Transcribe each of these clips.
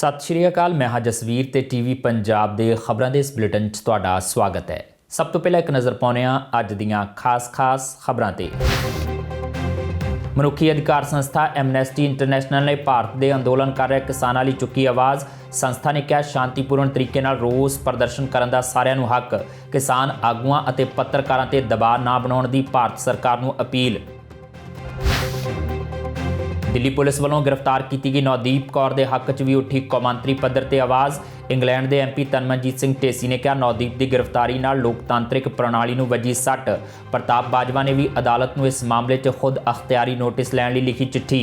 सत श्री अकाल। मैं हाँ जसवीर ते टीवी पंजाब दे खबरां दे इस बुलेटिन च तुहाडा स्वागत है। सब तो पहले एक नज़र पाउने आ अज दीआं खास खबरां ते। मनुखी अधिकार संस्था एमनेस्टी इंटरनेशनल ने भारत के अंदोलन कर रहे किसानों लिए चुकी आवाज़। संस्था ने कहा शांतिपूर्ण तरीके नाल रोस प्रदर्शन करने का सारिਆਂ ਨੂੰ हक। किसान आगुआं ਅਤੇ पत्रकारां ते दबाव ना बनाउण दी भारत सरकार ਨੂੰ अपील। दिल्ली पुलिस वालों गिरफ्तार की गई नवदीप कौर के हक च भी उठी कौमांतरी पद्धर ते आवाज़। इंग्लैंड के MP तनमनजीत सिंह ढेसी ने कहा नवदीप की गिरफ्तारी नाल लोकतांत्रिक प्रणाली नूं वजी सट। प्रताप बाजवा ने भी अदालत नूं इस मामले च खुद अख्तियारी नोटिस लैण लई लिखी चिट्ठी।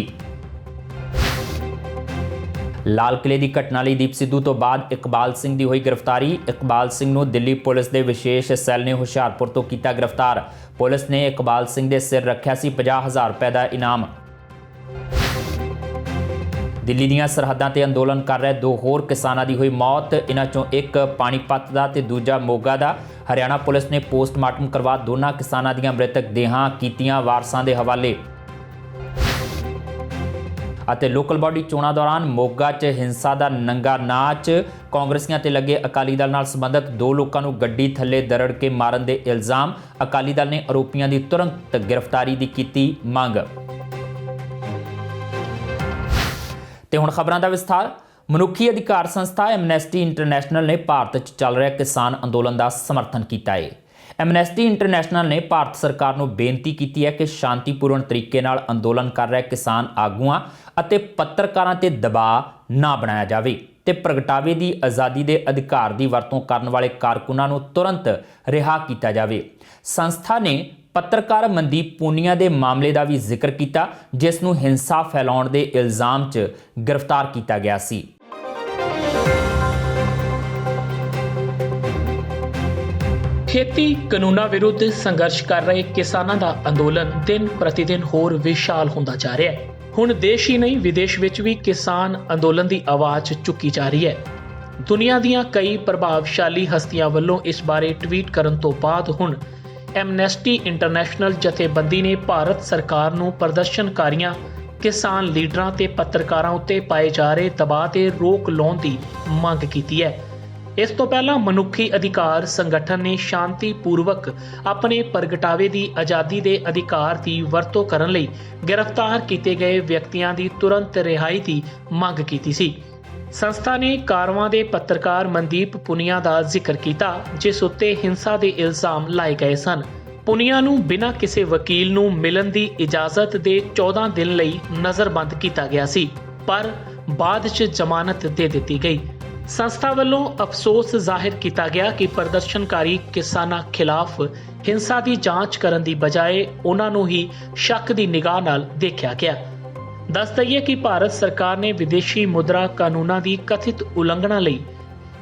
लाल किले की घटना लई दीप सिद्धू तो बाद इकबाल सिंह की हुई गिरफ्तारी। इकबाल सिंह नूं दिल्ली पुलिस के विशेष सैल ने हुशियारपुर तो किया गिरफ्तार। पुलिस ने इकबाल सिंह के सिर रखा सी 50,000 रुपए का इनाम। दिल्ली दीआं सरहदां ते अंदोलन कर रहे दो होर किसानां दी हुई मौत। इन्हां चों एक पानीपत दा ते दूजा मोगा दा। हरियाणा पुलिस ने पोस्टमार्टम करवा दोनां किसानां दीआं मृतक देहां कीतियां वारसां दे हवाले। ਅਤੇ लोकल बॉडी चोणां दौरान मोगा च हिंसा का नंगा नाच। कांग्रेसियां ते लगे अकाली दल नाल संबंधित दो लोगों को गड्डी थल्ले दरड़ के मारन के इल्जाम। अकाली दल ने आरोपियों की तुरंत गिरफ्तारी की कीती मंग। ते हुण खबरां दा विस्तार। मनुखी अधिकार संस्था एमनेस्टी इंटरनेशनल ने भारत च चल रहे किसान अंदोलन का समर्थन किया है। एमनेस्टी इंटरनेशनल ने भारत सरकार को बेनती की है कि शांतिपूर्ण तरीके नाल अंदोलन कर रहे किसान आगुआं ਅਤੇ पत्रकारां ते दबाव ना बनाया जाए ते प्रगटावे की आज़ादी के अधिकार की वरतों करने वाले कारकुनां नूं तुरंत रिहा किया जाए। संस्था ने पत्रकार मनदीप पूनिया के मामले का भी जिक्र किया जिस नूं हिंसा फैलाउण के इल्जाम च गिरफ्तार किया गया सी। खेती कानूना विरुद्ध संघर्ष कर रहे किसानों का अंदोलन दिन प्रतिदिन होर विशाल होंदा जा रहा है। हुण देश ही नहीं विदेश विच भी किसान अंदोलन की आवाज़ चुकी जा रही है। दुनिया दीआं कई प्रभावशाली हस्तियां वल्लों इस बारे ट्वीट करन तो बाद हुण एमनेस्टी इंटरनेशनल जथेबंदी ने भारत सरकार नूं प्रदर्शनकारियां किसान लीडरां ते पत्रकारां उत्ते पाए जा रहे दबाव ते रोक लाउण दी मंग कीती है। इस तो पहला मनुखी अधिकार संगठन ने शांतिपूर्वक अपने प्रगटावे की आज़ादी के अधिकार की वरतों करने लई गिरफ्तार किए गए व्यक्तियों की तुरंत रिहाई की मंग की सी। संस्था ने कारवां के पत्रकार मनदीप पुनिया का जिक्र किया जिस उत्ते हिंसा के इल्जाम लाए गए सन। पुनिया नूं बिना किसी वकील नूं मिलन की इजाजत दे 14 दिन लई नज़रबंद किया गया सी पर बाद च जमानत दे दी गई। संस्था वालों अफसोस जाहिर किया गया कि प्रदर्शनकारी किसानां खिलाफ हिंसा की जांच करने की बजाय उन्होंने ही शक की निगाह नाल देखा गया। दस दईए कि भारत सरकार ने विदेशी मुद्रा कानूनों की कथित उलंघना लई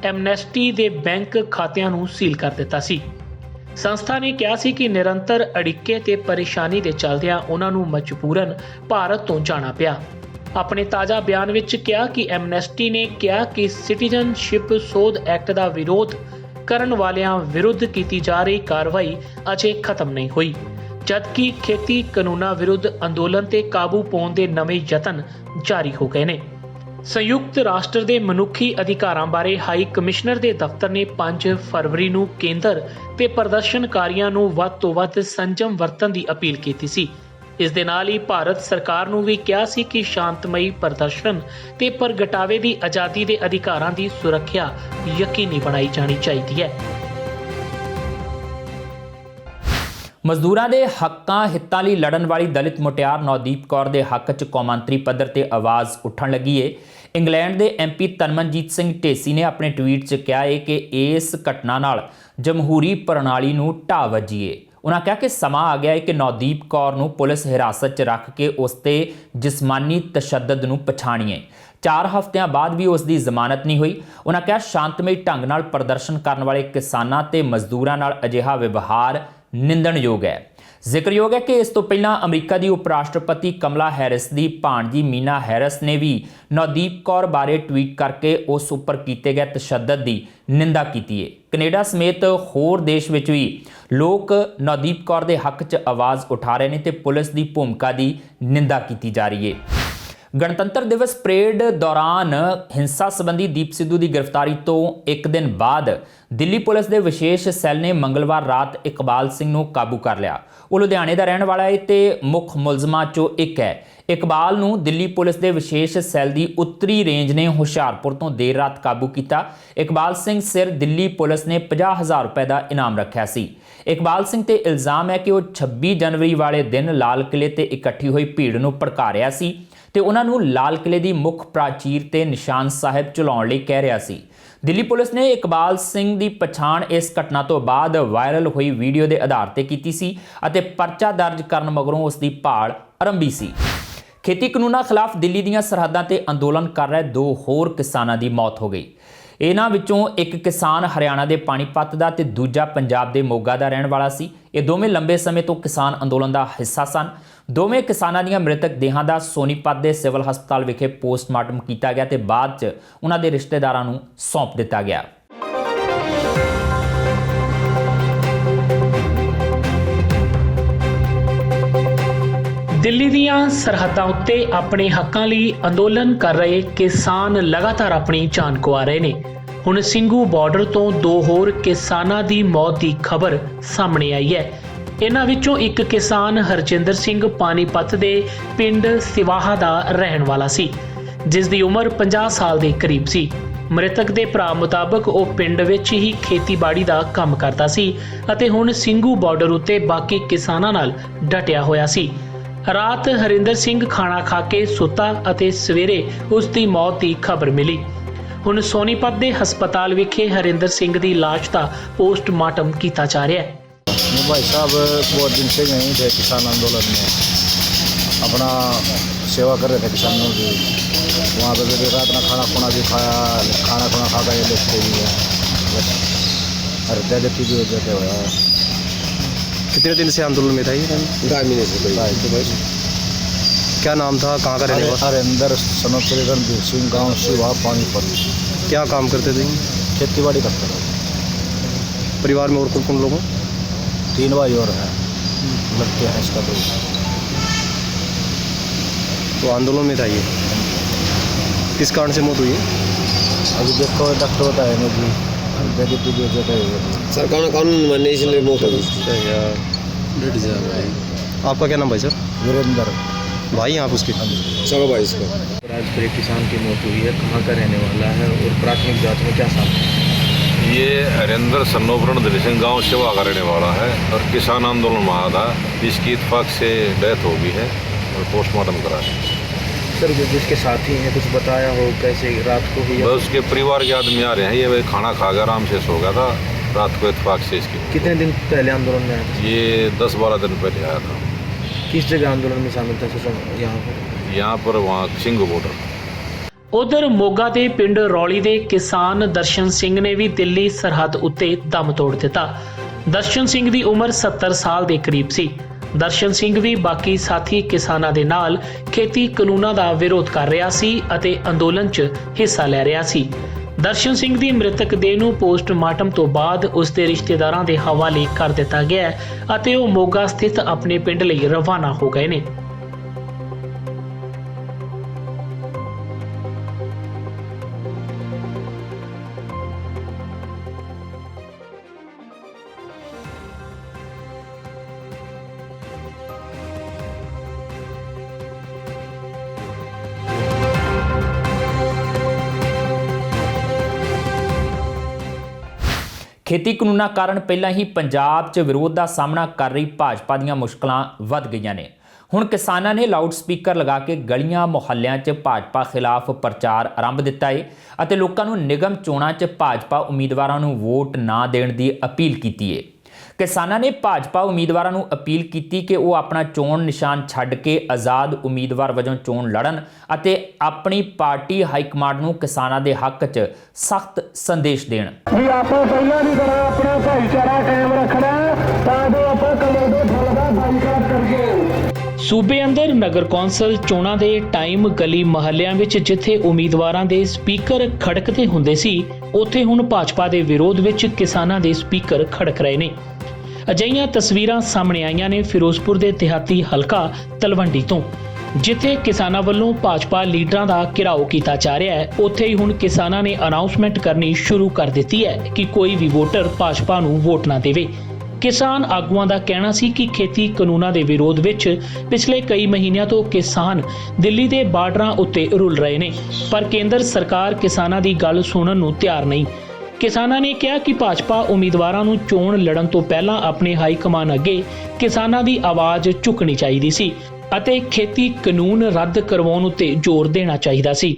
एमनेस्टी के बैंक खातिਆਂ ਨੂੰ सील कर दिता सी। संस्था ने कहा सी कि निरंतर अड़िके ते परेशानी के चलदियां उन्होंने मजबूरन भारत तो जाना पिया। अपने ताज़ा बयान विच कहा कि एमनेस्टी ने कहा कि सिटीजनशिप सोध एक्ट का विरोध करन वालियां विरुद्ध की जा रही कार्रवाई अजे खत्म नहीं हुई जबकि खेती कानूना विरुद्ध अंदोलन ते काबू पाउण दे नवे यतन जारी हो गए ने। संयुक्त राष्ट्र के मनुखी अधिकारां बारे हाई कमिश्नर के दफ्तर ने 5 फरवरी नूं केंद्र ते प्रदर्शनकारियों नूं वध तों वध संजम वरतन की अपील की सी। इस दे नाल ही भारत सरकार नूं भी कहा सी कि शांतमई प्रदर्शन ते प्रगटावे की आज़ादी के अधिकारां की सुरक्षा यकीनी बनाई जानी चाहिए है। मजदूरों के हकों हितों लिए लड़न वाली दलित मुटियार नवदीप कौर के हक च कौमांतरी पद्धर ते आवाज़ उठन लगी है। इंग्लैंड के MP तनमनजीत सिंह ढेसी ने अपने ट्वीट च कहा है कि इस घटना नाल जमहूरी प्रणाली नूं ढाह वजी है। उन्होंने कहा कि समा आ गया है कि नवदीप कौर नूं पुलिस हिरासत च रख के उसते जिसमानी तशद्दद नूं पछाणीए। 4 हफ्तियां बाद भी उसकी जमानत नहीं हुई। उन्होंने कहा शांतमई ढंग नाल प्रदर्शन करने वाले किसानां ते मजदूरां नाल अजिहा व्यवहार निंदणयोग है। जिक्रयोग है कि इस तो पहला अमरीका की उप राष्ट्रपति कमला हैरिस की भाणजी मीना हैरिस ने भी नवदीप कौर बारे ट्वीट करके उस उपर किए गए तशद्दद की निंदा की है। कनेडा समेत होर देश में भी लोग नवदीप कौर के हक च आवाज़ उठा रहे हैं तो पुलिस की भूमिका की निंदा की जा रही है। ਗਣਤੰਤਰ ਦਿਵਸ ਪਰੇਡ ਦੌਰਾਨ ਹਿੰਸਾ ਸੰਬੰਧੀ ਦੀਪ ਸਿੱਧੂ ਦੀ ਗ੍ਰਿਫਤਾਰੀ ਤੋਂ ਇੱਕ ਦਿਨ ਬਾਅਦ ਦਿੱਲੀ ਪੁਲਿਸ ਦੇ ਵਿਸ਼ੇਸ਼ ਸੈੱਲ ਨੇ ਮੰਗਲਵਾਰ ਰਾਤ ਇਕਬਾਲ ਸਿੰਘ ਨੂੰ ਕਾਬੂ ਕਰ ਲਿਆ। ਉਹ ਲੁਧਿਆਣੇ ਦਾ ਰਹਿਣ ਵਾਲਾ ਹੈ ਤੇ ਮੁੱਖ ਮੁਲਜ਼ਮਾਂ ਚੋਂ ਇੱਕ ਹੈ। ਇਕਬਾਲ ਨੂੰ ਦਿੱਲੀ ਪੁਲਿਸ ਦੇ ਵਿਸ਼ੇਸ਼ ਸੈੱਲ ਦੀ ਉੱਤਰੀ ਰੇਂਜ ਨੇ ਹੁਸ਼ਿਆਰਪੁਰ ਤੋਂ ਦੇਰ ਰਾਤ ਕਾਬੂ ਕੀਤਾ। ਇਕਬਾਲ ਸਿੰਘ ਸਿਰ ਦਿੱਲੀ ਪੁਲਿਸ ਨੇ 50,000 ਰੁਪਏ ਦਾ ਇਨਾਮ ਰੱਖਿਆ ਸੀ। ਇਕਬਾਲ ਸਿੰਘ ਤੇ ਇਲਜ਼ਾਮ ਹੈ ਕਿ ਉਹ 26 ਜਨਵਰੀ ਵਾਲੇ ਦਿਨ ਲਾਲ ਕਿਲੇ ਤੇ ਇਕੱਠੀ ਹੋਈ ਭੀੜ ਨੂੰ ਭੜਕਾ ਰਿਹਾ ਸੀ ਤੇ ਉਹਨਾਂ ਨੂੰ ਲਾਲ ਕਿਲੇ ਦੀ ਮੁੱਖ ਪ੍ਰਾਚੀਰ ਤੇ ਨਿਸ਼ਾਨ ਸਾਹਿਬ ਚਲਾਉਣ ਲਈ ਕਹਿ ਰਿਹਾ ਸੀ। ਦਿੱਲੀ ਪੁਲਿਸ ਨੇ ਇਕਬਾਲ ਸਿੰਘ ਦੀ ਪਛਾਣ ਇਸ ਘਟਨਾ ਤੋਂ ਬਾਅਦ ਵਾਇਰਲ ਹੋਈ ਵੀਡੀਓ ਦੇ ਆਧਾਰ ਤੇ ਕੀਤੀ ਸੀ ਅਤੇ ਪਰਚਾ ਦਰਜ ਕਰਨ ਮਗਰੋਂ ਉਸ ਦੀ ਭਾਲ ਆਰੰਭੀ ਸੀ। ਖੇਤੀ ਕਾਨੂੰਨਾਂ ਖਿਲਾਫ ਦਿੱਲੀ ਦੀਆਂ ਸਰਹੱਦਾਂ ਤੇ ਅੰਦੋਲਨ ਕਰ ਰਹੇ 2 ਹੋਰ ਕਿਸਾਨਾਂ ਦੀ ਮੌਤ ਹੋ ਗਈ। ਇਹਨਾਂ ਵਿੱਚੋਂ ਇੱਕ ਕਿਸਾਨ ਹਰਿਆਣਾ ਦੇ ਪਾਣੀਪਤ ਦਾ ਤੇ ਦੂਜਾ ਪੰਜਾਬ ਦੇ ਮੋਗਾ ਦਾ ਰਹਿਣ ਵਾਲਾ ਸੀ। ਇਹ ਦੋਵੇਂ ਲੰਬੇ ਸਮੇਂ ਤੋਂ ਕਿਸਾਨ ਅੰਦੋਲਨ ਦਾ ਹਿੱਸਾ ਸਨ। ਦੋਵੇਂ ਕਿਸਾਨਾਂ ਦੀਆਂ ਮ੍ਰਿਤਕ ਦੇਹਾਂ ਦਾ ਸੋਨੀਪਤ ਦੇ ਸਿਵਲ ਹਸਪਤਾਲ ਵਿਖੇ ਪੋਸਟਮਾਰਟਮ ਕੀਤਾ ਗਿਆ ਤੇ ਬਾਅਦ 'ਚ ਉਹਨਾਂ ਦੇ ਰਿਸ਼ਤੇਦਾਰਾਂ ਨੂੰ ਸੌਂਪ ਦਿੱਤਾ ਗਿਆ। ਦਿੱਲੀ ਦੀਆਂ ਸਰਹੱਦਾਂ ਉੱਤੇ ਆਪਣੇ ਹੱਕਾਂ ਲਈ ਅੰਦੋਲਨ ਕਰ ਰਹੇ ਕਿਸਾਨ ਲਗਾਤਾਰ ਆਪਣੀ ਜਾਨ ਗਵਾ ਰਹੇ ਨੇ। ਹੁਣ ਸਿੰਘੂ ਬਾਰਡਰ ਤੋਂ 2 ਹੋਰ ਕਿਸਾਨਾਂ ਦੀ ਮੌਤ ਦੀ ਖਬਰ ਸਾਹਮਣੇ ਆਈ ਹੈ। ਇਹਨਾਂ ਵਿੱਚੋਂ ਇੱਕ ਕਿਸਾਨ ਹਰਜਿੰਦਰ ਸਿੰਘ ਪਾਣੀਪਤ ਦੇ ਪਿੰਡ ਸਿਵਾਹਾ ਦਾ ਰਹਿਣ ਵਾਲਾ ਸੀ, ਜਿਸ ਦੀ ਉਮਰ 50 ਸਾਲ ਦੇ ਕਰੀਬ ਸੀ। ਮ੍ਰਿਤਕ ਦੇ ਭਰਾ ਮੁਤਾਬਕ ਉਹ ਪਿੰਡ ਵਿੱਚ ਹੀ ਖੇਤੀਬਾੜੀ ਦਾ ਕੰਮ ਕਰਦਾ ਸੀ ਅਤੇ ਹੁਣ ਸਿੰਘੂ ਬਾਰਡਰ ਉੱਤੇ ਬਾਕੀ ਕਿਸਾਨਾਂ ਨਾਲ ਡਟਿਆ ਹੋਇਆ ਸੀ। ਰਾਤ ਹਰਿੰਦਰ ਸਿੰਘ ਖਾਣਾ ਖਾ ਕੇ ਸੁੱਤਾ ਅਤੇ ਸਵੇਰੇ ਉਸ ਦੀ ਮੌਤ ਦੀ ਖਬਰ ਮਿਲੀ। ਹੁਣ ਸੋਨੀਪਤ ਦੇ ਹਸਪਤਾਲ ਵਿਖੇ ਹਰਿੰਦਰ ਸਿੰਘ ਦੀ ਲਾਸ਼ ਦਾ ਪੋਸਟਮਾਰਟਮ ਕੀਤਾ जा रहा है। भाई साहब बहुत दिन से यहीं थे किसान आंदोलन में, अपना सेवा कर रहे थे किसानों की। वहाँ पे भी रात में खाना भी खाया, खाना खा कर ये देखते भी है, बस हत्या गति भी हो जाते हुआ। कितने दिन से आंदोलन में था ये? 2 महीने से। क्या नाम था, कहाँ का रहने वाला? हरिंदर सनोत्री रणधीर सिंह, गाँव शिवा पानीपत। क्या काम करते थे? खेती बाड़ी करते थे। परिवार में और कौन कौन लोग हैं? 3 भाई और हैं, लड़के हैं इसका 2। तो आंदोलन में था ये, किस कारण से मौत हुई है? अभी देखो डॉक्टर बताए मुझे नेगेटिव भी हो जाता है। सरकार ने कानून मानने इसलिए मौत हो गई। आपका क्या नाम भाई सर? वीरेंद्र भाई आप उसके? सगा भाई इसका। आज पर एक किसान की मौत हुई है, कहाँ का रहने वाला है और प्राथमिक जांच में क्या सामने आया? ये हरिंदर सन्नोवरण दिलसिंह गाँव शिवा का रहने वाला है और किसान आंदोलन में आया था, जिसकी इत्तेफाक से डेथ हो गई है और पोस्टमार्टम करा है। सर जो जिसके साथी हैं कुछ बताया हो कैसे रात को हुई? बस उसके परिवार के आदमी आ रहे हैं, ये खाना खा कर आराम से सो गया था रात को, इत्तेफाक से इसकी। कितने दिन पहले आंदोलन में आया था? ये 10-12 दिन पहले आया था। किस जगह आंदोलन में शामिल था सर? यहाँ पर वहाँ ਸਿੰਘੂ बॉर्डर। ਉਧਰ ਮੋਗਾ ਦੇ ਪਿੰਡ ਰੌਲੀ ਦੇ ਕਿਸਾਨ ਦਰਸ਼ਨ ਸਿੰਘ ਨੇ ਵੀ ਦਿੱਲੀ ਸਰਹੱਦ ਉੱਤੇ ਦਮ ਤੋੜ ਦਿੱਤਾ। ਦਰਸ਼ਨ ਸਿੰਘ ਦੀ ਉਮਰ 70 ਸਾਲ ਦੇ ਕਰੀਬ ਸੀ। ਦਰਸ਼ਨ ਸਿੰਘ ਵੀ ਬਾਕੀ ਸਾਥੀ ਕਿਸਾਨਾਂ ਦੇ ਨਾਲ ਖੇਤੀ ਕਾਨੂੰਨਾਂ ਦਾ ਵਿਰੋਧ ਕਰ ਰਿਹਾ ਸੀ ਅਤੇ ਅੰਦੋਲਨ 'ਚ ਹਿੱਸਾ ਲੈ ਰਿਹਾ ਸੀ। ਦਰਸ਼ਨ ਸਿੰਘ ਦੀ ਮ੍ਰਿਤਕ ਦੇਹ ਨੂੰ ਪੋਸਟਮਾਰਟਮ ਤੋਂ ਬਾਅਦ ਉਸ ਦੇ ਰਿਸ਼ਤੇਦਾਰਾਂ ਦੇ ਹਵਾਲੇ ਕਰ ਦਿੱਤਾ ਗਿਆ ਅਤੇ ਉਹ ਮੋਗਾ ਸਥਿਤ ਆਪਣੇ ਪਿੰਡ ਲਈ ਰਵਾਨਾ ਹੋ ਗਏ ਨੇ। ਖੇਤੀ ਕਾਨੂੰਨਾਂ ਕਾਰਨ ਪਹਿਲਾਂ ਹੀ ਪੰਜਾਬ 'ਚ ਵਿਰੋਧ ਦਾ ਸਾਹਮਣਾ ਕਰ ਰਹੀ ਭਾਜਪਾ ਦੀਆਂ ਮੁਸ਼ਕਲਾਂ ਵੱਧ ਗਈਆਂ ਨੇ। ਹੁਣ ਕਿਸਾਨਾਂ ਨੇ ਲਾਊਡ ਸਪੀਕਰ ਲਗਾ ਕੇ ਗਲੀਆਂ ਮੁਹੱਲਿਆਂ 'ਚ ਭਾਜਪਾ ਖਿਲਾਫ ਪ੍ਰਚਾਰ ਆਰੰਭ ਦਿੱਤਾ ਹੈ ਅਤੇ ਲੋਕਾਂ ਨੂੰ ਨਿਗਮ ਚੋਣਾਂ 'ਚ ਭਾਜਪਾ ਉਮੀਦਵਾਰਾਂ ਨੂੰ ਵੋਟ ਨਾ ਦੇਣ ਦੀ ਅਪੀਲ ਕੀਤੀ ਹੈ। ਕਿਸਾਨਾਂ ਨੇ ਭਾਜਪਾ ਉਮੀਦਵਾਰਾਂ ਨੂੰ ਅਪੀਲ ਕੀਤੀ ਕਿ ਉਹ ਆਪਣਾ ਚੋਣ ਨਿਸ਼ਾਨ ਛੱਡ ਕੇ ਆਜ਼ਾਦ ਉਮੀਦਵਾਰ ਵਜੋਂ ਚੋਣ ਲੜਨ ਅਤੇ ਆਪਣੀ ਪਾਰਟੀ ਹਾਈਕਮਾਂਡ ਨੂੰ ਕਿਸਾਨਾਂ ਦੇ ਹੱਕ 'ਚ ਸਖਤ ਸੰਦੇਸ਼ ਦੇਣ। ਵੀ ਆਪਾਂ ਪਹਿਲਾਂ ਦੀ ਤਰ੍ਹਾਂ ਆਪਣਾ ਭਾਈਚਾਰਾ ਕਾਇਮ ਰੱਖਣਾ ਤਾਂ ਜੋ ਆਪਾਂ ਕਮਲ ਦੇ ਫੁੱਲ ਦਾ ਬਾਈਕਾਟ ਕਰੀਏ। ਸੂਬੇ ਅੰਦਰ ਨਗਰ ਕੌਂਸਲ ਚੋਣਾਂ ਦੇ ਟਾਈਮ ਗਲੀ ਮਹੱਲਿਆਂ ਵਿੱਚ ਜਿੱਥੇ ਉਮੀਦਵਾਰਾਂ ਦੇ ਸਪੀਕਰ ਖੜਕਦੇ ਹੁੰਦੇ ਸੀ, ਉੱਥੇ ਹੁਣ ਭਾਜਪਾ ਦੇ ਵਿਰੋਧ ਵਿੱਚ ਕਿਸਾਨਾਂ ਦੇ ਸਪੀਕਰ ਖੜਕ ਰਹੇ ਨੇ। ਅਜਿਹੀਆਂ ਤਸਵੀਰਾਂ ਸਾਹਮਣੇ ਆਈਆਂ ਨੇ ਫਿਰੋਜ਼ਪੁਰ ਦੇ ਦਿਹਾਤੀ ਹਲਕਾ ਤਲਵੰਡੀ ਤੋਂ, ਜਿੱਥੇ ਕਿਸਾਨਾਂ ਵੱਲੋਂ ਭਾਜਪਾ ਲੀਡਰਾਂ ਦਾ ਘਿਰਾਓ ਕੀਤਾ ਜਾ ਰਿਹਾ ਹੈ, ਉੱਥੇ ਹੀ ਹੁਣ ਕਿਸਾਨਾਂ ਨੇ ਅਨਾਉਂਸਮੈਂਟ ਕਰਨੀ ਸ਼ੁਰੂ ਕਰ ਦਿੱਤੀ ਹੈ ਕਿ ਕੋਈ ਵੀ ਵੋਟਰ ਭਾਜਪਾ ਨੂੰ ਵੋਟ ਨਾ ਦੇਵੇ। ਕਿਸਾਨ ਆਗੂਆਂ ਦਾ ਕਹਿਣਾ ਸੀ ਕਿ ਖੇਤੀ ਕਾਨੂੰਨਾਂ ਦੇ ਵਿਰੋਧ ਵਿੱਚ ਪਿਛਲੇ ਕਈ ਮਹੀਨਿਆਂ ਤੋਂ ਕਿਸਾਨ ਦਿੱਲੀ ਦੇ ਬਾਰਡਰਾਂ ਉੱਤੇ ਰੁਲ ਰਹੇ ਨੇ, ਪਰ ਕੇਂਦਰ ਸਰਕਾਰ ਕਿਸਾਨਾਂ ਦੀ ਗੱਲ ਸੁਣਨ ਨੂੰ ਤਿਆਰ ਨਹੀਂ। ਕਿਸਾਨਾਂ ਨੇ ਕਿਹਾ ਕਿ ਭਾਜਪਾ ਉਮੀਦਵਾਰਾਂ ਨੂੰ ਚੋਣ ਲੜਨ ਤੋਂ ਪਹਿਲਾਂ ਆਪਣੇ ਹਾਈ ਕਮਾਨ ਅੱਗੇ ਕਿਸਾਨਾਂ ਦੀ ਆਵਾਜ਼ ਚੁੱਕਣੀ ਚਾਹੀਦੀ ਸੀ ਅਤੇ ਖੇਤੀ ਕਾਨੂੰਨ ਰੱਦ ਕਰਵਾਉਣ ਉੱਤੇ ਜ਼ੋਰ ਦੇਣਾ ਚਾਹੀਦਾ ਸੀ।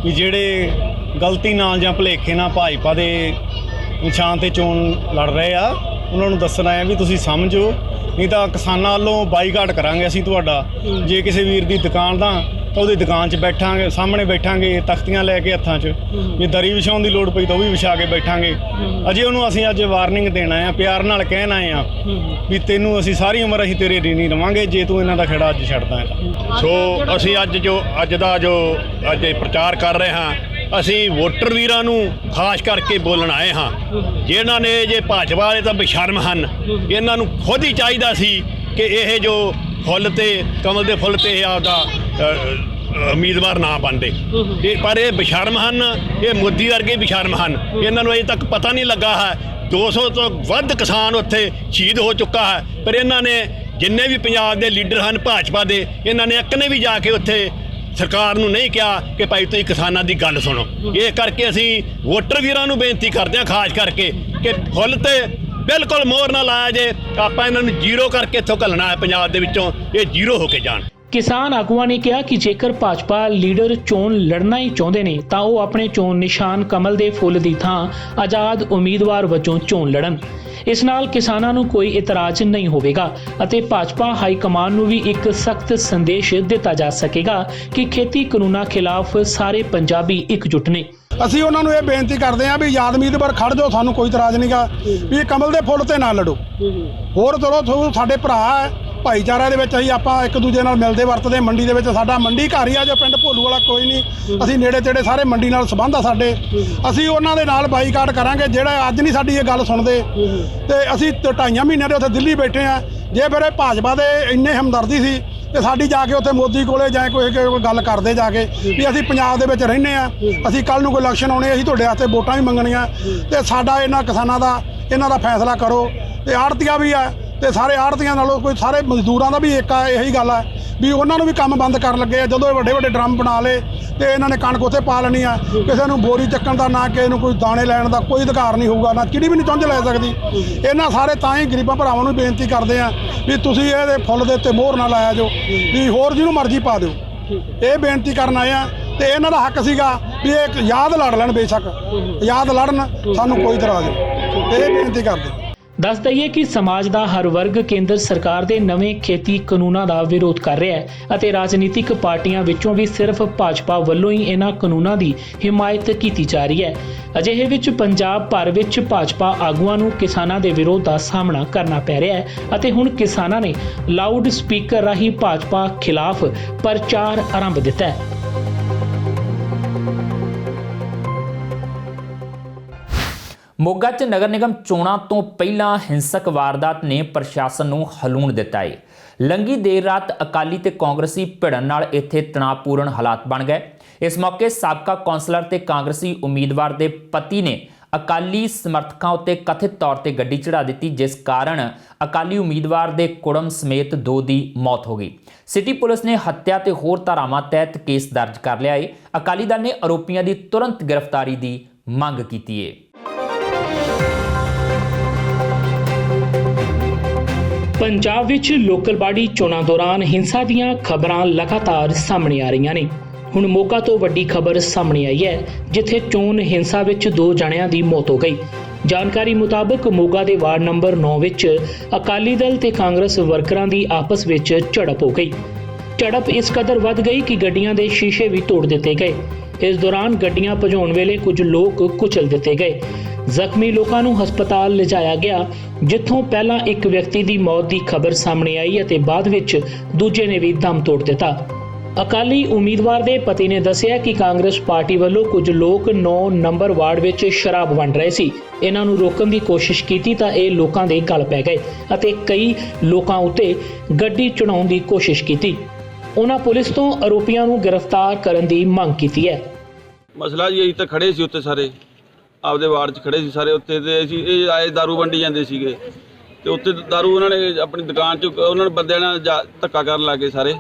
ਵੀ ਜਿਹੜੇ ਗਲਤੀ ਨਾਲ ਜਾਂ ਭੁਲੇਖੇ ਨਾਲ ਭਾਜਪਾ ਦੇ ਨਿਸ਼ਾਨ ਤੇ ਚੋਣ ਲੜ ਰਹੇ ਆ, ਉਹਨਾਂ ਨੂੰ ਦੱਸਣਾ ਹੈ ਵੀ ਤੁਸੀਂ ਸਮਝੋ, ਨਹੀਂ ਤਾਂ ਕਿਸਾਨਾਂ ਵੱਲੋਂ ਬਾਈਕਾਟ ਕਰਾਂਗੇ ਅਸੀਂ ਤੁਹਾਡਾ। ਜੇ ਕਿਸੇ ਵੀਰ ਦੀ ਦੁਕਾਨ ਦਾ ਤਾਂ ਉਹਦੀ ਦੁਕਾਨ 'ਚ ਬੈਠਾਂਗੇ, ਸਾਹਮਣੇ ਬੈਠਾਂਗੇ, ਤਖਤੀਆਂ ਲੈ ਕੇ ਹੱਥਾਂ 'ਚ, ਜੇ ਦਰੀ ਵਿਛਾਉਣ ਦੀ ਲੋੜ ਪਈ ਤਾਂ ਉਹ ਵੀ ਵਿਛਾ ਕੇ ਬੈਠਾਂਗੇ। ਅਜੇ ਉਹਨੂੰ ਅਸੀਂ ਅੱਜ ਵਾਰਨਿੰਗ ਦੇਣਾ ਆ, ਪਿਆਰ ਨਾਲ ਕਹਿਣ ਆਏ ਆ ਵੀ ਤੈਨੂੰ ਅਸੀਂ ਸਾਰੀ ਉਮਰ ਅਸੀਂ ਤੇਰੇ ਰੀਣੀ ਰਵਾਂਗੇ ਜੇ ਤੂੰ ਇਹਨਾਂ ਦਾ ਖੇੜਾ ਅੱਜ ਛੱਡਦਾ ਹੈ। ਸੋ ਅਸੀਂ ਅੱਜ ਦਾ ਪ੍ਰਚਾਰ ਕਰ ਰਹੇ ਹਾਂ, ਅਸੀਂ ਵੋਟਰ ਵੀਰਾਂ ਨੂੰ ਖਾਸ ਕਰਕੇ ਬੋਲਣ ਆਏ ਹਾਂ। ਜਿਨ੍ਹਾਂ ਨੇ ਜੇ ਭਾਜਪਾ ਵਾਲੇ ਤਾਂ ਬੇਸ਼ਰਮ ਹਨ, ਇਹਨਾਂ ਨੂੰ ਖੁਦ ਹੀ ਚਾਹੀਦਾ ਸੀ ਕਿ ਇਹ ਜੋ ਫੁੱਲ ਤੇ ਕਮਲ ਦੇ ਫੁੱਲ ਤੇ ਆਪਦਾ ਉਮੀਦਵਾਰ ਨਾ ਬਣਦੇ। ਪਰ ਇਹ ਬੇਸ਼ਰਮ ਹਨ, ਇਹ ਮੋਦੀ ਵਰਗੇ ਬੇਸ਼ਰਮ ਹਨ। ਇਹਨਾਂ ਨੂੰ ਅਜੇ ਤੱਕ ਪਤਾ ਨਹੀਂ ਲੱਗਾ ਹੈ 200 ਤੋਂ ਵੱਧ ਕਿਸਾਨ ਉੱਥੇ ਸ਼ਹੀਦ ਹੋ ਚੁੱਕਾ ਹੈ, ਪਰ ਇਹਨਾਂ ਨੇ ਜਿੰਨੇ ਵੀ ਪੰਜਾਬ ਦੇ ਲੀਡਰ ਹਨ ਭਾਜਪਾ ਦੇ, ਇਹਨਾਂ ਨੇ ਇੱਕ ਨੇ ਵੀ ਜਾ ਕੇ ਉੱਥੇ ਸਰਕਾਰ ਨੂੰ ਨਹੀਂ ਕਿਹਾ ਕਿ ਭਾਈ ਤੁਸੀਂ ਕਿਸਾਨਾਂ ਦੀ ਗੱਲ ਸੁਣੋ। ਇਹ ਕਰਕੇ ਅਸੀਂ ਵੋਟਰ ਵੀਰਾਂ ਨੂੰ ਬੇਨਤੀ ਕਰਦੇ ਹਾਂ ਖਾਸ ਕਰਕੇ ਕਿ ਫੁੱਲ ਤੇ ਬਿਲਕੁਲ ਮੋਹਰ ਨਾ ਲਾਇਆ ਜੇ। ਆਪਾਂ ਇਹਨਾਂ ਨੂੰ ਜ਼ੀਰੋ ਕਰਕੇ ਇੱਥੋਂ ਘੱਲਣਾ ਹੈ, ਪੰਜਾਬ ਦੇ ਵਿੱਚੋਂ ਇਹ ਜ਼ੀਰੋ ਹੋ ਕੇ ਜਾਣ। ਕਿਸਾਨ ਆਗੂਆਂ ਨੇ ਕਿਹਾ ਕਿ ਜੇਕਰ ਭਾਜਪਾ ਲੀਡਰ ਚੋਣ ਲੜਨਾ ਹੀ ਚਾਹੁੰਦੇ ਨੇ ਤਾਂ ਉਹ ਆਪਣੇ ਚੋਣ ਨਿਸ਼ਾਨ ਕਮਲ ਦੇ ਫੁੱਲ ਦੀ ਥਾਂ ਆਜ਼ਾਦ ਉਮੀਦਵਾਰ ਵਜੋਂ ਚੋਣ ਲੜਨ। ਇਸ ਨਾਲ ਕਿਸਾਨਾਂ ਨੂੰ ਕੋਈ ਇਤਰਾਜ਼ ਨਹੀਂ ਹੋਵੇਗਾ ਅਤੇ ਭਾਜਪਾ ਹਾਈ ਕਮਾਨ ਨੂੰ ਵੀ ਇੱਕ ਸਖਤ ਸੰਦੇਸ਼ ਦਿੱਤਾ ਜਾ ਸਕੇਗਾ ਕਿ ਖੇਤੀ ਕਾਨੂੰਨਾਂ ਖਿਲਾਫ ਸਾਰੇ ਪੰਜਾਬੀ ਇਕਜੁੱਟ ਨੇ। ਅਸੀਂ ਉਹਨਾਂ ਨੂੰ ਇਹ ਬੇਨਤੀ ਕਰਦੇ ਹਾਂ ਵੀ ਆਜ਼ਾਦ ਉਮੀਦਵਾਰ ਖੜ ਜਾਓ, ਸਾਨੂੰ ਕੋਈ ਇਤਰਾਜ਼ ਨਹੀਂਗਾ ਵੀ ਕਮਲ ਦੇ ਫੁੱਲ ਤੇ ਨਾ ਲੜੋ। ਹੋਰ ਚਲੋ ਸਾਡੇ ਭਰਾ ਹੈ, ਭਾਈਚਾਰੇ ਦੇ ਵਿੱਚ ਅਸੀਂ ਆਪਾਂ ਇੱਕ ਦੂਜੇ ਨਾਲ ਮਿਲਦੇ ਵਰਤਦੇ। ਮੰਡੀ ਦੇ ਵਿੱਚ ਸਾਡਾ ਮੰਡੀ ਘਰ ਹੀ ਆ, ਜੋ ਪਿੰਡ ਭੋਲੂ ਵਾਲਾ ਕੋਈ ਨਹੀਂ, ਅਸੀਂ ਨੇੜੇ ਤੇੜੇ ਸਾਰੇ ਮੰਡੀ ਨਾਲ ਸੰਬੰਧ ਆ ਸਾਡੇ। ਅਸੀਂ ਉਹਨਾਂ ਦੇ ਨਾਲ ਬਾਈਕਾਟ ਕਰਾਂਗੇ ਜਿਹੜਾ ਅੱਜ ਨਹੀਂ ਸਾਡੀ ਇਹ ਗੱਲ ਸੁਣਦੇ। ਤੇ ਅਸੀਂ 2.5 ਮਹੀਨਿਆਂ ਦੇ ਉੱਥੇ ਦਿੱਲੀ ਬੈਠੇ ਆ। ਜੇ ਫਿਰ ਇਹ ਭਾਜਪਾ ਦੇ ਇੰਨੇ ਹਮਦਰਦੀ ਸੀ ਤੇ ਸਾਡੀ ਜਾ ਕੇ ਉੱਥੇ ਮੋਦੀ ਕੋਲੇ ਜਾਂ ਕੋਈ ਗੱਲ ਕਰਦੇ ਜਾ ਕੇ ਵੀ ਅਸੀਂ ਪੰਜਾਬ ਦੇ ਵਿੱਚ ਰਹਿੰਦੇ ਆ, ਅਸੀਂ ਕੱਲ੍ਹ ਨੂੰ ਕੋਈ ਇਲੈਕਸ਼ਨ ਆਉਣੇ, ਅਸੀਂ ਤੁਹਾਡੇ ਵਾਸਤੇ ਵੋਟਾਂ ਵੀ ਮੰਗਣੀਆਂ ਤੇ ਸਾਡਾ ਇਹਨਾਂ ਕਿਸਾਨਾਂ ਦਾ ਇਹਨਾਂ ਦਾ ਫੈਸਲਾ ਕਰੋ। ਤੇ ਆੜ੍ਹਤੀਆ ਵੀ ਆ ਤੇ ਸਾਰੇ ਆੜ੍ਹਤੀਆਂ ਨਾਲੋਂ ਕੋਈ ਸਾਰੇ ਮਜ਼ਦੂਰਾਂ ਦਾ ਵੀ ਇੱਕ ਆ, ਇਹੀ ਗੱਲ ਹੈ ਵੀ ਉਹਨਾਂ ਨੂੰ ਵੀ ਕੰਮ ਬੰਦ ਕਰਨ ਲੱਗੇ ਆ। ਜਦੋਂ ਇਹ ਵੱਡੇ ਵੱਡੇ ਡਰਮ ਬਣਾ ਲਏ ਤੇ ਇਹਨਾਂ ਨੇ ਕਣਕ ਉੱਥੇ ਪਾ ਲੈਣੀ ਆ। ਕਿਸੇ ਨੂੰ ਬੋਰੀ ਚੱਕਣ ਦਾ ਨਾ ਕਿਸੇ ਨੂੰ ਕੋਈ ਦਾਣੇ ਲੈਣ ਦਾ ਕੋਈ ਅਧਿਕਾਰ ਨਹੀਂ ਹੋਊਗਾ, ਨਾ ਚਿੜੀ ਵੀ ਨਹੀਂ ਚੁੰਝ ਲੈ ਸਕਦੀ। ਇਹਨਾਂ ਸਾਰੇ ਤਾਂ ਹੀ ਗਰੀਬਾਂ ਭਰਾਵਾਂ ਨੂੰ ਬੇਨਤੀ ਕਰਦੇ ਆ ਵੀ ਤੁਸੀਂ ਇਹਦੇ ਫੁੱਲ ਦੇ ਉੱਤੇ ਮੋਹਰ ਨਾ ਲਾਇਆ ਜੋ, ਵੀ ਹੋਰ ਜਿਹਨੂੰ ਮਰਜ਼ੀ ਪਾ ਦਿਓ। ਇਹ ਬੇਨਤੀ ਕਰਨ ਆਏ ਆ ਤੇ ਇਹਨਾਂ ਦਾ ਹੱਕ ਸੀਗਾ ਵੀ ਇਹ ਆਜ਼ਾਦ ਲੜ ਲੈਣ, ਬੇਸ਼ੱਕ ਆਜ਼ਾਦ ਲੜਨ, ਸਾਨੂੰ ਕੋਈ ਇਤਰਾਜ਼ ਨਹੀਂ। ਇਹ ਬੇਨਤੀ ਕਰਦੇ। ਦੱਸ ਦਈਏ ਕਿ ਸਮਾਜ ਦਾ ਹਰ ਵਰਗ ਕੇਂਦਰ ਸਰਕਾਰ ਦੇ ਨਵੇਂ ਖੇਤੀ ਕਾਨੂੰਨਾਂ ਦਾ ਵਿਰੋਧ ਕਰ ਰਿਹਾ ਹੈ ਅਤੇ ਰਾਜਨੀਤਿਕ ਪਾਰਟੀਆਂ ਵਿੱਚੋਂ ਵੀ ਸਿਰਫ ਭਾਜਪਾ ਵੱਲੋਂ ਹੀ ਇਹਨਾਂ ਕਾਨੂੰਨਾਂ ਦੀ ਹਿਮਾਇਤ ਕੀਤੀ ਜਾ ਰਹੀ ਹੈ। ਅਜਿਹੇ ਵਿੱਚ ਪੰਜਾਬ ਭਰ ਵਿੱਚ ਭਾਜਪਾ ਆਗੂਆਂ ਨੂੰ ਕਿਸਾਨਾਂ ਦੇ ਵਿਰੋਧ ਦਾ ਸਾਹਮਣਾ ਕਰਨਾ ਪੈ ਰਿਹਾ ਹੈ ਅਤੇ ਹੁਣ ਕਿਸਾਨਾਂ ਨੇ ਲਾਊਡ ਸਪੀਕਰ ਰਾਹੀਂ ਭਾਜਪਾ ਖਿਲਾਫ ਪ੍ਰਚਾਰ ਆਰੰਭ ਦਿੱਤਾ ਹੈ। ਮੋਗਾ 'ਚ ਨਗਰ ਨਿਗਮ ਚੋਣਾਂ ਤੋਂ ਪਹਿਲਾਂ ਹਿੰਸਕ ਵਾਰਦਾਤ ਨੇ ਪ੍ਰਸ਼ਾਸਨ ਨੂੰ ਹਲੂਣ ਦਿੱਤਾ ਹੈ। ਲੰਘੀ ਦੇਰ ਰਾਤ ਅਕਾਲੀ ਤੇ ਕਾਂਗਰਸੀ ਭਿੜਨ ਨਾਲ ਇੱਥੇ ਤਣਾਅਪੂਰਨ ਹਾਲਾਤ ਬਣ ਗਏ। ਇਸ ਮੌਕੇ ਸਾਬਕਾ ਕੌਂਸਲਰ ਤੇ ਕਾਂਗਰਸੀ ਉਮੀਦਵਾਰ ਦੇ ਪਤੀ ਨੇ ਅਕਾਲੀ ਸਮਰਥਕਾਂ ਉੱਤੇ ਕਥਿਤ ਤੌਰ ਤੇ ਗੱਡੀ ਚੜਾ ਦਿੱਤੀ, ਜਿਸ ਕਾਰਨ ਅਕਾਲੀ ਉਮੀਦਵਾਰ ਦੇ ਕੁੜਮ ਸਮੇਤ 2 ਦੀ ਮੌਤ ਹੋ ਗਈ। ਸਿਟੀ ਪੁਲਿਸ ਨੇ ਹੱਤਿਆ ਤੇ ਹੋਰ ਧਾਰਾਵਾਂ ਤਹਿਤ ਕੇਸ ਦਰਜ ਕਰ ਲਿਆ ਹੈ। ਅਕਾਲੀ ਦਲ ਨੇ ਆਰੋਪੀਆਂ ਦੀ ਤੁਰੰਤ ਗ੍ਰਿਫਤਾਰੀ ਦੀ ਮੰਗ ਕੀਤੀ ਹੈ। ਪੰਜਾਬ ਵਿੱਚ ਲੋਕਲ ਬਾਡੀ ਚੋਣਾਂ ਦੌਰਾਨ ਹਿੰਸਾ ਦੀਆਂ ਖਬਰਾਂ ਲਗਾਤਾਰ ਸਾਹਮਣੇ ਆ ਰਹੀਆਂ ਨੇ। ਹੁਣ ਮੋਗਾ ਤੋਂ ਵੱਡੀ ਖਬਰ ਸਾਹਮਣੇ ਆਈ ਹੈ, ਜਿੱਥੇ ਚੋਣ ਹਿੰਸਾ ਵਿੱਚ 2 ਜਣਿਆਂ ਦੀ ਮੌਤ ਹੋ ਗਈ। ਜਾਣਕਾਰੀ ਮੁਤਾਬਕ ਮੋਗਾ ਦੇ ਵਾਰਡ ਨੰਬਰ 9 ਵਿੱਚ ਅਕਾਲੀ ਦਲ ਤੇ ਕਾਂਗਰਸ ਵਰਕਰਾਂ ਦੀ ਆਪਸ ਵਿੱਚ ਝੜਪ ਹੋ ਗਈ। ਝੜਪ ਇਸ ਕਦਰ ਵੱਧ ਗਈ ਕਿ ਗੱਡੀਆਂ ਦੇ ਸ਼ੀਸ਼ੇ ਵੀ ਤੋੜ ਦਿੱਤੇ ਗਏ। ਇਸ ਦੌਰਾਨ ਗੱਡੀਆਂ ਭਜਾਉਣ ਵੇਲੇ ਕੁਝ ਲੋਕ ਕੁਚਲ ਦਿੱਤੇ ਗਏ। ਜ਼ਖਮੀ ਲੋਕਾਂ ਨੂੰ ਹਸਪਤਾਲ ਲਿਜਾਇਆ ਗਿਆ, ਜਿੱਥੋਂ ਪਹਿਲਾਂ ਇੱਕ ਵਿਅਕਤੀ ਦੀ ਮੌਤ ਦੀ ਖਬਰ ਸਾਹਮਣੇ ਆਈ ਅਤੇ ਬਾਅਦ ਵਿੱਚ ਦੂਜੇ ਨੇ ਵੀ ਦਮ ਤੋੜ ਦਿੱਤਾ। ਅਕਾਲੀ ਉਮੀਦਵਾਰ ਦੇ ਪਤੀ ਨੇ ਦੱਸਿਆ ਕਿ ਕਾਂਗਰਸ ਪਾਰਟੀ ਵੱਲੋਂ ਕੁਝ ਲੋਕ 9 ਨੰਬਰ ਵਾਰਡ ਵਿੱਚ ਸ਼ਰਾਬ ਵੰਡ ਰਹੇ ਸੀ। ਇਹਨਾਂ ਨੂੰ ਰੋਕਣ ਦੀ ਕੋਸ਼ਿਸ਼ ਕੀਤੀ ਤਾਂ ਇਹ ਲੋਕਾਂ ਦੇ ਗਲ ਪੈ ਗਏ ਅਤੇ ਕਈ ਲੋਕਾਂ ਉੱਤੇ ਗੱਡੀ ਚੜਾਉਣ ਦੀ ਕੋਸ਼ਿਸ਼ ਕੀਤੀ। ਉਹਨਾਂ ਪੁਲਿਸ ਤੋਂ ਆਰੋਪੀਆਂ ਨੂੰ ਗ੍ਰਿਫਤਾਰ ਕਰਨ ਦੀ ਮੰਗ ਕੀਤੀ ਹੈ। ਮਸਲਾ ਜੀ ਅਸੀਂ ਤਾਂ ਖੜੇ ਸੀ ਉੱਥੇ ਸਾਰੇ ਆਪਦੇ ਵਾਰਡ 'ਚ ਖੜੇ ਸੀ ਸਾਰੇ ਉੱਥੇ ਤੇ ਅਸੀਂ ਇਹ ਆਏ ਦਾਰੂ ਵੰਡੀ ਜਾਂਦੇ ਸੀਗੇ ਤੇ ਉੱਥੇ ਦਾਰੂ ਉਹਨਾਂ ਨੇ ਆਪਣੀ ਦੁਕਾਨ 'ਚ ਉਹਨਾਂ ਨੇ ਬੰਦਿਆਂ ਨਾਲ ਧੱਕਾ ਕਰਨ ਲੱਗੇ ਸਾਰੇ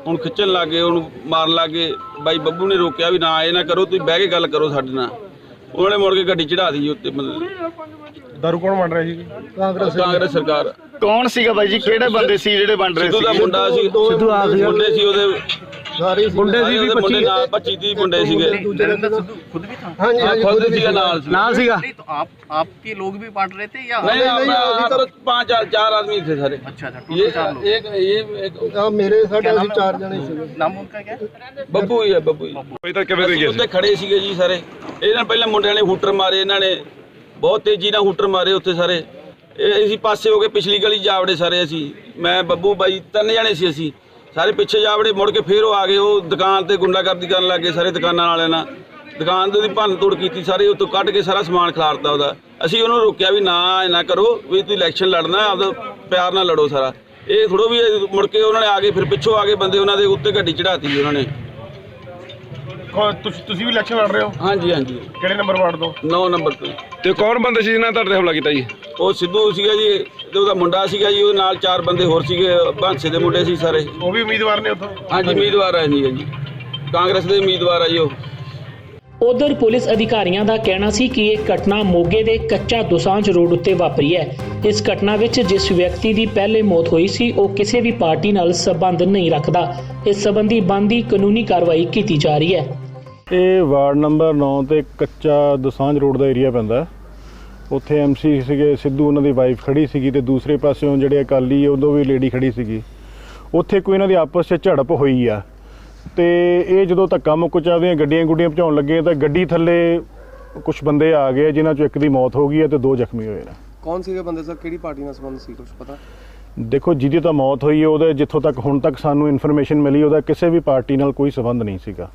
ਹੁਣ ਖਿੱਚਣ ਲੱਗੇ ਉਹਨੂੰ ਮਾਰਨ ਲੱਗੇ। ਬਾਈ ਬੱਬੂ ਨੇ ਰੋਕਿਆ ਵੀ ਨਾ ਇਹ ਨਾ ਕਰੋ ਤੁਸੀਂ ਬਹਿ ਕੇ ਗੱਲ ਕਰੋ ਸਾਡੇ ਨਾਲ। ਉਹਨਾਂ ਨੇ ਮੁੜ ਕੇ ਗੱਡੀ ਚੜਾ ਦਿੱਤੀ ਉੱਤੇ ਮਤਲਬ ਦਾਰੂ ਕੌਣ ਵੰਡ ਰਿਹਾ ਜੀ? ਕਾਂਗਰਸ ਸਰਕਾਰ। ਕੌਣ ਸੀਗਾ ਬਾਈ ਜੀ? ਕਿਹੜੇ ਬੰਦੇ ਸੀ ਜਿਹੜੇ ਵੰਡ ਰਹੇ ਸੀ? ਸਿੱਧੂ ਦਾ ਮੁੰਡਾ ਸੀ, ਸਿੱਧੂ ਆ ਮੁੰਡੇ ਸੀ ਉਹਦੇ ਮੁੰਡੇ ਸੀ ਵੀ 25 ਮੁੰਡੇ ਸੀਗੇ। खुद भी था? ਹਾਂਜੀ ਖੁਦ ਸੀਗਾ ਨਾਲ ਸੀਗਾ। नहीं तो आपके लोग भी बांट रहे थे या? नहीं 5-4 आदमी थे सारे। अच्छा टोटल 4 लोग। एक ਮੇਰੇ ਸਾਡੇ ਅਸੀਂ 4 ਜਣੇ ਸੀ। नाम उनका क्या है? ਬੱਬੂ ਹੀ ਹੈ ਬੱਬੂ ਹੀ। ਕੋਈ ਤਾਂ ਕਿਵੇਂ ਦੇ ਗਏ ਉੱਥੇ ਖੜੇ ਸੀਗੇ ਜੀ ਸਾਰੇ। ਇਹਨਾਂ ਪਹਿਲਾਂ ਮੁੰਡਿਆਂ ਨੇ ਹੂਟਰ ਮਾਰੇ, ਇਹਨਾਂ ਨੇ ਬਹੁਤ ਤੇਜ਼ੀ ਨਾਲ ਹੂਟਰ ਮਾਰੇ ਉੱਥੇ ਸਾਰੇ। ਇਹ ਅਸੀਂ ਪਾਸੇ ਹੋ ਕੇ ਪਿਛਲੀ ਗਲੀ ਜਾਵੜੇ ਸਾਰੇ ਅਸੀਂ, ਮੈਂ ਬੱਬੂ ਬਾਈ 3 ਜਣੇ ਸੀ ਅਸੀਂ ਸਾਰੇ ਪਿੱਛੇ ਜਾਵੜੇ। ਮੁੜ ਕੇ ਫੇਰ ਉਹ ਆ ਗਏ, ਉਹ ਦੁਕਾਨ ਤੇ ਗੁੰਡਾਗਰਦੀ ਕਰਨ ਲੱਗ ਗਏ ਸਾਰੇ ਦੁਕਾਨਾਂ ਵਾਲਿਆਂ ਨਾਲ। ਦੁਕਾਨ ਦੀ ਭੰਨ ਤੋੜ ਕੀਤੀ ਸਾਰੇ, ਉੱਤੋਂ ਕੱਢ ਕੇ ਸਾਰਾ ਸਮਾਨ ਖਿਲਾਰਤਾ ਉਹਦਾ। ਅਸੀਂ ਉਹਨੂੰ ਰੋਕਿਆ ਵੀ ਨਾ ਇਹ ਨਾ ਕਰੋ ਵੀ ਤੁਸੀਂ ਇਲੈਕਸ਼ਨ ਲੜਨਾ ਆਪਦਾ ਪਿਆਰ ਨਾਲ ਲੜੋ ਸਾਰਾ। ਇਹ ਥੋੜ੍ਹਾ ਵੀ ਮੁੜ ਕੇ ਉਹਨਾਂ ਨੇ ਆ ਗਏ ਫਿਰ ਪਿੱਛੋਂ ਆ ਕੇ ਬੰਦੇ ਉਹਨਾਂ ਦੇ ਉੱਤੇ ਗੱਡੀ ਚੜਾਤੀ ਉਹਨਾਂ ਨੇ। ਤੁਸੀਂ ਵੀ ਇਲੈਕਸ਼ਨ ਲੜ ਰਹੇ ਹੋ? ਹਾਂਜੀ ਹਾਂਜੀ। ਕਿਹੜੇ ਨੰਬਰ ਵਾਰਡ ਤੋਂ? 9 ਨੰਬਰ ਤੋਂ। ਤੇ ਕੌਣ ਬੰਦੇ ਸੀ ਜਿਹਨਾਂ ਤੁਹਾਡੇ ਹਮਲਾ ਕੀਤਾ ਜੀ? ਉਹ ਸਿੱਧੂ ਸੀਗਾ ਜੀ ਤੇ ਉਹਦਾ ਮੁੰਡਾ ਸੀਗਾ ਜੀ, ਉਹਦੇ ਨਾਲ 4 ਬੰਦੇ ਹੋਰ ਸੀਗੇ, ਭਾਂਸੇ ਦੇ ਮੁੰਡੇ ਸੀ ਸਾਰੇ। ਉਹ ਵੀ ਉਮੀਦਵਾਰ ਨੇ ਉੱਥੋਂ? ਹਾਂਜੀ ਉਮੀਦਵਾਰ ਹੈ ਜੀ, ਕਾਂਗਰਸ ਦੇ ਉਮੀਦਵਾਰ ਆ ਜੀ ਉਹ। ਉਧਰ ਪੁਲਿਸ ਅਧਿਕਾਰੀਆਂ ਦਾ ਕਹਿਣਾ ਸੀ ਕਿ ਇਹ ਘਟਨਾ ਮੋਗੇ ਦੇ ਕੱਚਾ ਦੋਸਾਂਝ ਰੋਡ ਉੱਤੇ ਵਾਪਰੀ ਹੈ। ਇਸ ਘਟਨਾ ਵਿੱਚ ਜਿਸ ਵਿਅਕਤੀ ਦੀ ਪਹਿਲੇ ਮੌਤ ਹੋਈ ਸੀ ਉਹ ਕਿਸੇ ਵੀ ਪਾਰਟੀ ਨਾਲ ਸੰਬੰਧ ਨਹੀਂ ਰੱਖਦਾ। ਇਸ ਸੰਬੰਧੀ ਬਣਦੀ ਕਾਨੂੰਨੀ ਕਾਰਵਾਈ ਕੀਤੀ ਜਾ ਰਹੀ ਹੈ। ਇਹ ਵਾਰਡ ਨੰਬਰ 9 ਤੇ ਕੱਚਾ ਦੋਸਾਂਝ ਰੋਡ ਦਾ ਏਰੀਆ ਪੈਂਦਾ। ਉੱਥੇ ਐਮਸੀ ਸੀਗੇ ਸਿੱਧੂ, ਉਹਨਾਂ ਦੀ ਵਾਈਫ ਖੜੀ ਸੀਗੀ ਤੇ ਦੂਸਰੇ ਪਾਸਿਓਂ ਜਿਹੜੇ ਅਕਾਲੀ ਉਦੋਂ ਵੀ ਲੇਡੀ ਖੜੀ ਸੀਗੀ। ਉੱਥੇ ਕੋਈ ਇਹਨਾਂ ਦੀ ਆਪਸ 'ਚ ਝੜਪ ਹੋਈ ਆ ਤੇ ਇਹ ਜਦੋਂ ਧੱਕਾ ਮੁੱਕ ਚੱਲਦੀਆਂ ਗੱਡੀਆਂ ਭਜਾਉਣ ਲੱਗੇ ਤਾਂ ਗੱਡੀ ਥੱਲੇ ਕੁਝ ਬੰਦੇ ਆ ਗਏ ਜਿਨ੍ਹਾਂ 'ਚੋਂ ਇੱਕ ਦੀ ਮੌਤ ਹੋ ਗਈ ਹੈ ਤੇ 2 ਜ਼ਖਮੀ ਹੋਏ ਨੇ। ਕੌਣ ਸੀਗੇ ਬੰਦੇ ਸਰ? ਕਿਹੜੀ ਪਾਰਟੀ ਨਾਲ ਸੰਬੰਧ ਸੀ, ਕੁਝ ਪਤਾ? ਦੇਖੋ ਜਿਹਦੀ ਤਾਂ ਮੌਤ ਹੋਈ ਹੈ ਉਹਦੇ ਜਿੱਥੋਂ ਤੱਕ ਹੁਣ ਤੱਕ ਸਾਨੂੰ ਇਨਫੋਰਮੇਸ਼ਨ ਮਿਲੀ ਉਹਦਾ ਕਿਸੇ ਵੀ ਪਾਰਟੀ ਨਾਲ ਕੋਈ ਸੰਬੰਧ ਨਹੀਂ ਸੀਗਾ।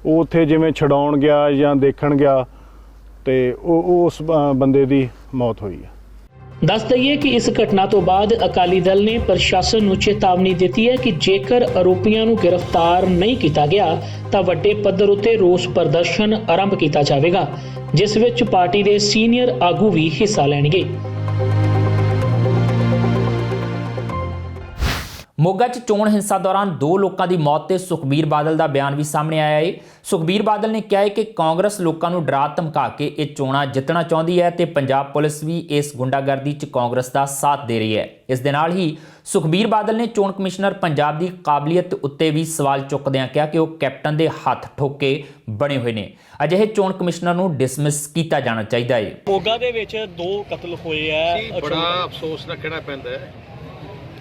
ਉਹ ਉੱਥੇ ਜਿਵੇਂ ਛਡਾਉਣ ਗਿਆ ਜਾਂ ਦੇਖਣ ਗਿਆ ਤੇ ਉਹ ਉਸ ਬੰਦੇ ਦੀ ਮੌਤ ਹੋਈ ਹੈ। ਦੱਸ ਦਈਏ ਕਿ ਇਸ ਘਟਨਾ ਤੋਂ ਬਾਅਦ ਅਕਾਲੀ ਦਲ ਨੇ ਪ੍ਰਸ਼ਾਸਨ ਨੂੰ ਚੇਤਾਵਨੀ ਦਿੱਤੀ ਹੈ ਕਿ ਜੇਕਰ ਆਰੋਪੀਆਂ ਨੂੰ ਗ੍ਰਿਫਤਾਰ ਨਹੀਂ ਕੀਤਾ ਗਿਆ ਤਾਂ ਵੱਡੇ ਪੱਧਰ ਉੱਤੇ ਰੋਸ ਪ੍ਰਦਰਸ਼ਨ ਆਰੰਭ ਕੀਤਾ ਜਾਵੇਗਾ, ਜਿਸ ਵਿੱਚ ਪਾਰਟੀ ਦੇ ਸੀਨੀਅਰ ਆਗੂ ਵੀ ਹਿੱਸਾ ਲੈਣਗੇ। ਮੋਗਾ 'ਚ ਚੋਣ ਹਿੰਸਾ ਦੌਰਾਨ 2 ਲੋਕਾਂ ਦੀ ਮੌਤ ਤੇ ਸੁਖਬੀਰ ਬਾਦਲ ਦਾ ਬਿਆਨ ਵੀ ਸਾਹਮਣੇ ਆਇਆ ਹੈ। ਸੁਖਬੀਰ ਬਾਦਲ ਨੇ ਕਿਹਾ ਹੈ ਕਿ ਕਾਂਗਰਸ ਲੋਕਾਂ ਨੂੰ ਡਰਾ ਧਮਕਾ ਕੇ ਇਹ ਚੋਣਾਂ ਜਿੱਤਣਾ ਚਾਹੁੰਦੀ ਹੈ ਤੇ ਪੰਜਾਬ ਪੁਲਿਸ ਵੀ ਇਸ ਗੁੰਡਾਗਰਦੀ 'ਚ ਕਾਂਗਰਸ ਦਾ ਸਾਥ ਦੇ ਰਹੀ ਹੈ। ਇਸ ਦੇ ਨਾਲ ਹੀ ਸੁਖਬੀਰ ਬਾਦਲ ਨੇ ਚੋਣ ਕਮਿਸ਼ਨਰ ਪੰਜਾਬ ਦੀ ਕਾਬਲੀਅਤ ਉੱਤੇ ਵੀ ਸਵਾਲ ਚੁੱਕਦਿਆਂ ਕਿਹਾ ਕਿ ਉਹ ਕੈਪਟਨ ਦੇ ਹੱਥ ਠੋਕੇ ਬਣੇ ਹੋਏ ਨੇ। ਅਜਿਹੇ ਚੋਣ ਕਮਿਸ਼ਨਰ ਨੂੰ ਡਿਸਮਿਸ ਕੀਤਾ ਜਾਣਾ ਚਾਹੀਦਾ ਹੈ। ਮੋਗਾ ਦੇ ਵਿੱਚ 2 ਕਤਲ ਹੋਏ ਆ। ਬੜਾ ਅਫਸੋਸ ਰੱਖਣਾ ਪੈਂਦਾ ਹੈ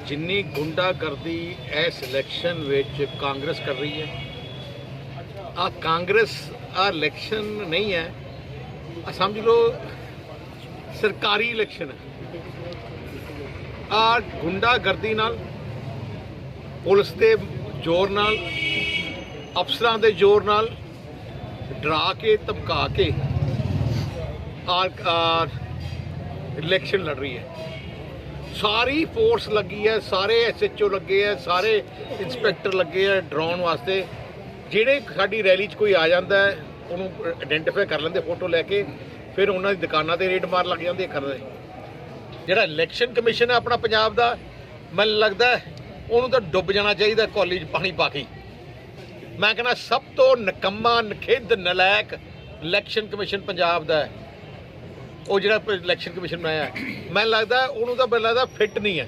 ਜਿੰਨੀ ਗੁੰਡਾਗਰਦੀ ਇਸ ਇਲੈਕਸ਼ਨ ਵਿੱਚ ਕਾਂਗਰਸ ਕਰ ਰਹੀ ਹੈ। ਆ ਕਾਂਗਰਸ ਆ ਇਲੈਕਸ਼ਨ ਨਹੀਂ ਹੈ, ਆ ਸਮਝ ਲਓ ਸਰਕਾਰੀ ਇਲੈਕਸ਼ਨ ਹੈ। ਆ ਗੁੰਡਾਗਰਦੀ ਨਾਲ, ਪੁਲਿਸ ਦੇ ਜ਼ੋਰ ਨਾਲ, ਅਫਸਰਾਂ ਦੇ ਜ਼ੋਰ ਨਾਲ ਡਰਾ ਕੇ ਧਮਕਾ ਕੇ ਇਲੈਕਸ਼ਨ ਲੜ ਰਹੀ ਹੈ। ਸਾਰੀ ਫੋਰਸ ਲੱਗੀ ਹੈ, ਸਾਰੇ SHO ਲੱਗੇ ਹੈ, ਸਾਰੇ ਇੰਸਪੈਕਟਰ ਲੱਗੇ ਹੈ ਡਰਾਉਣ ਵਾਸਤੇ। ਜਿਹੜੇ ਸਾਡੀ ਰੈਲੀ 'ਚ ਕੋਈ ਆ ਜਾਂਦਾ ਹੈ ਉਹਨੂੰ ਆਇਡੈਂਟੀਫਾਈ ਕਰ ਲੈਂਦੇ ਫੋਟੋ ਲੈ ਕੇ, ਫਿਰ ਉਹਨਾਂ ਦੀ ਦੁਕਾਨਾਂ ਤੇ ਰੇਡ ਮਾਰ ਲੱਗ ਜਾਂਦੇ ਕਰਦੇ। ਜਿਹੜਾ ਇਲੈਕਸ਼ਨ ਕਮਿਸ਼ਨ ਹੈ ਆਪਣਾ ਪੰਜਾਬ ਦਾ, ਮੈਨੂੰ ਲੱਗਦਾ ਉਹਨੂੰ ਤਾਂ ਡੁੱਬ ਜਾਣਾ ਚਾਹੀਦਾ ਕੌਲੀ 'ਚ ਪਾਣੀ ਪਾ ਕੇ। ਮੈਂ ਕਹਿੰਦਾ ਸਭ ਤੋਂ ਨਿਕੰਮਾ, ਨਖਿੱਧ, ਨਲਾਇਕ ਇਲੈਕਸ਼ਨ ਕਮਿਸ਼ਨ ਪੰਜਾਬ ਦਾ ਹੈ। ਉਹ ਜਿਹੜਾ ਇਲੈਕਸ਼ਨ ਕਮਿਸ਼ਨ ਬਣਾਇਆ, ਮੈਨੂੰ ਲੱਗਦਾ ਉਹਨੂੰ ਤਾਂ ਮੈਨੂੰ ਲੱਗਦਾ ਫਿੱਟ ਨਹੀਂ ਹੈ।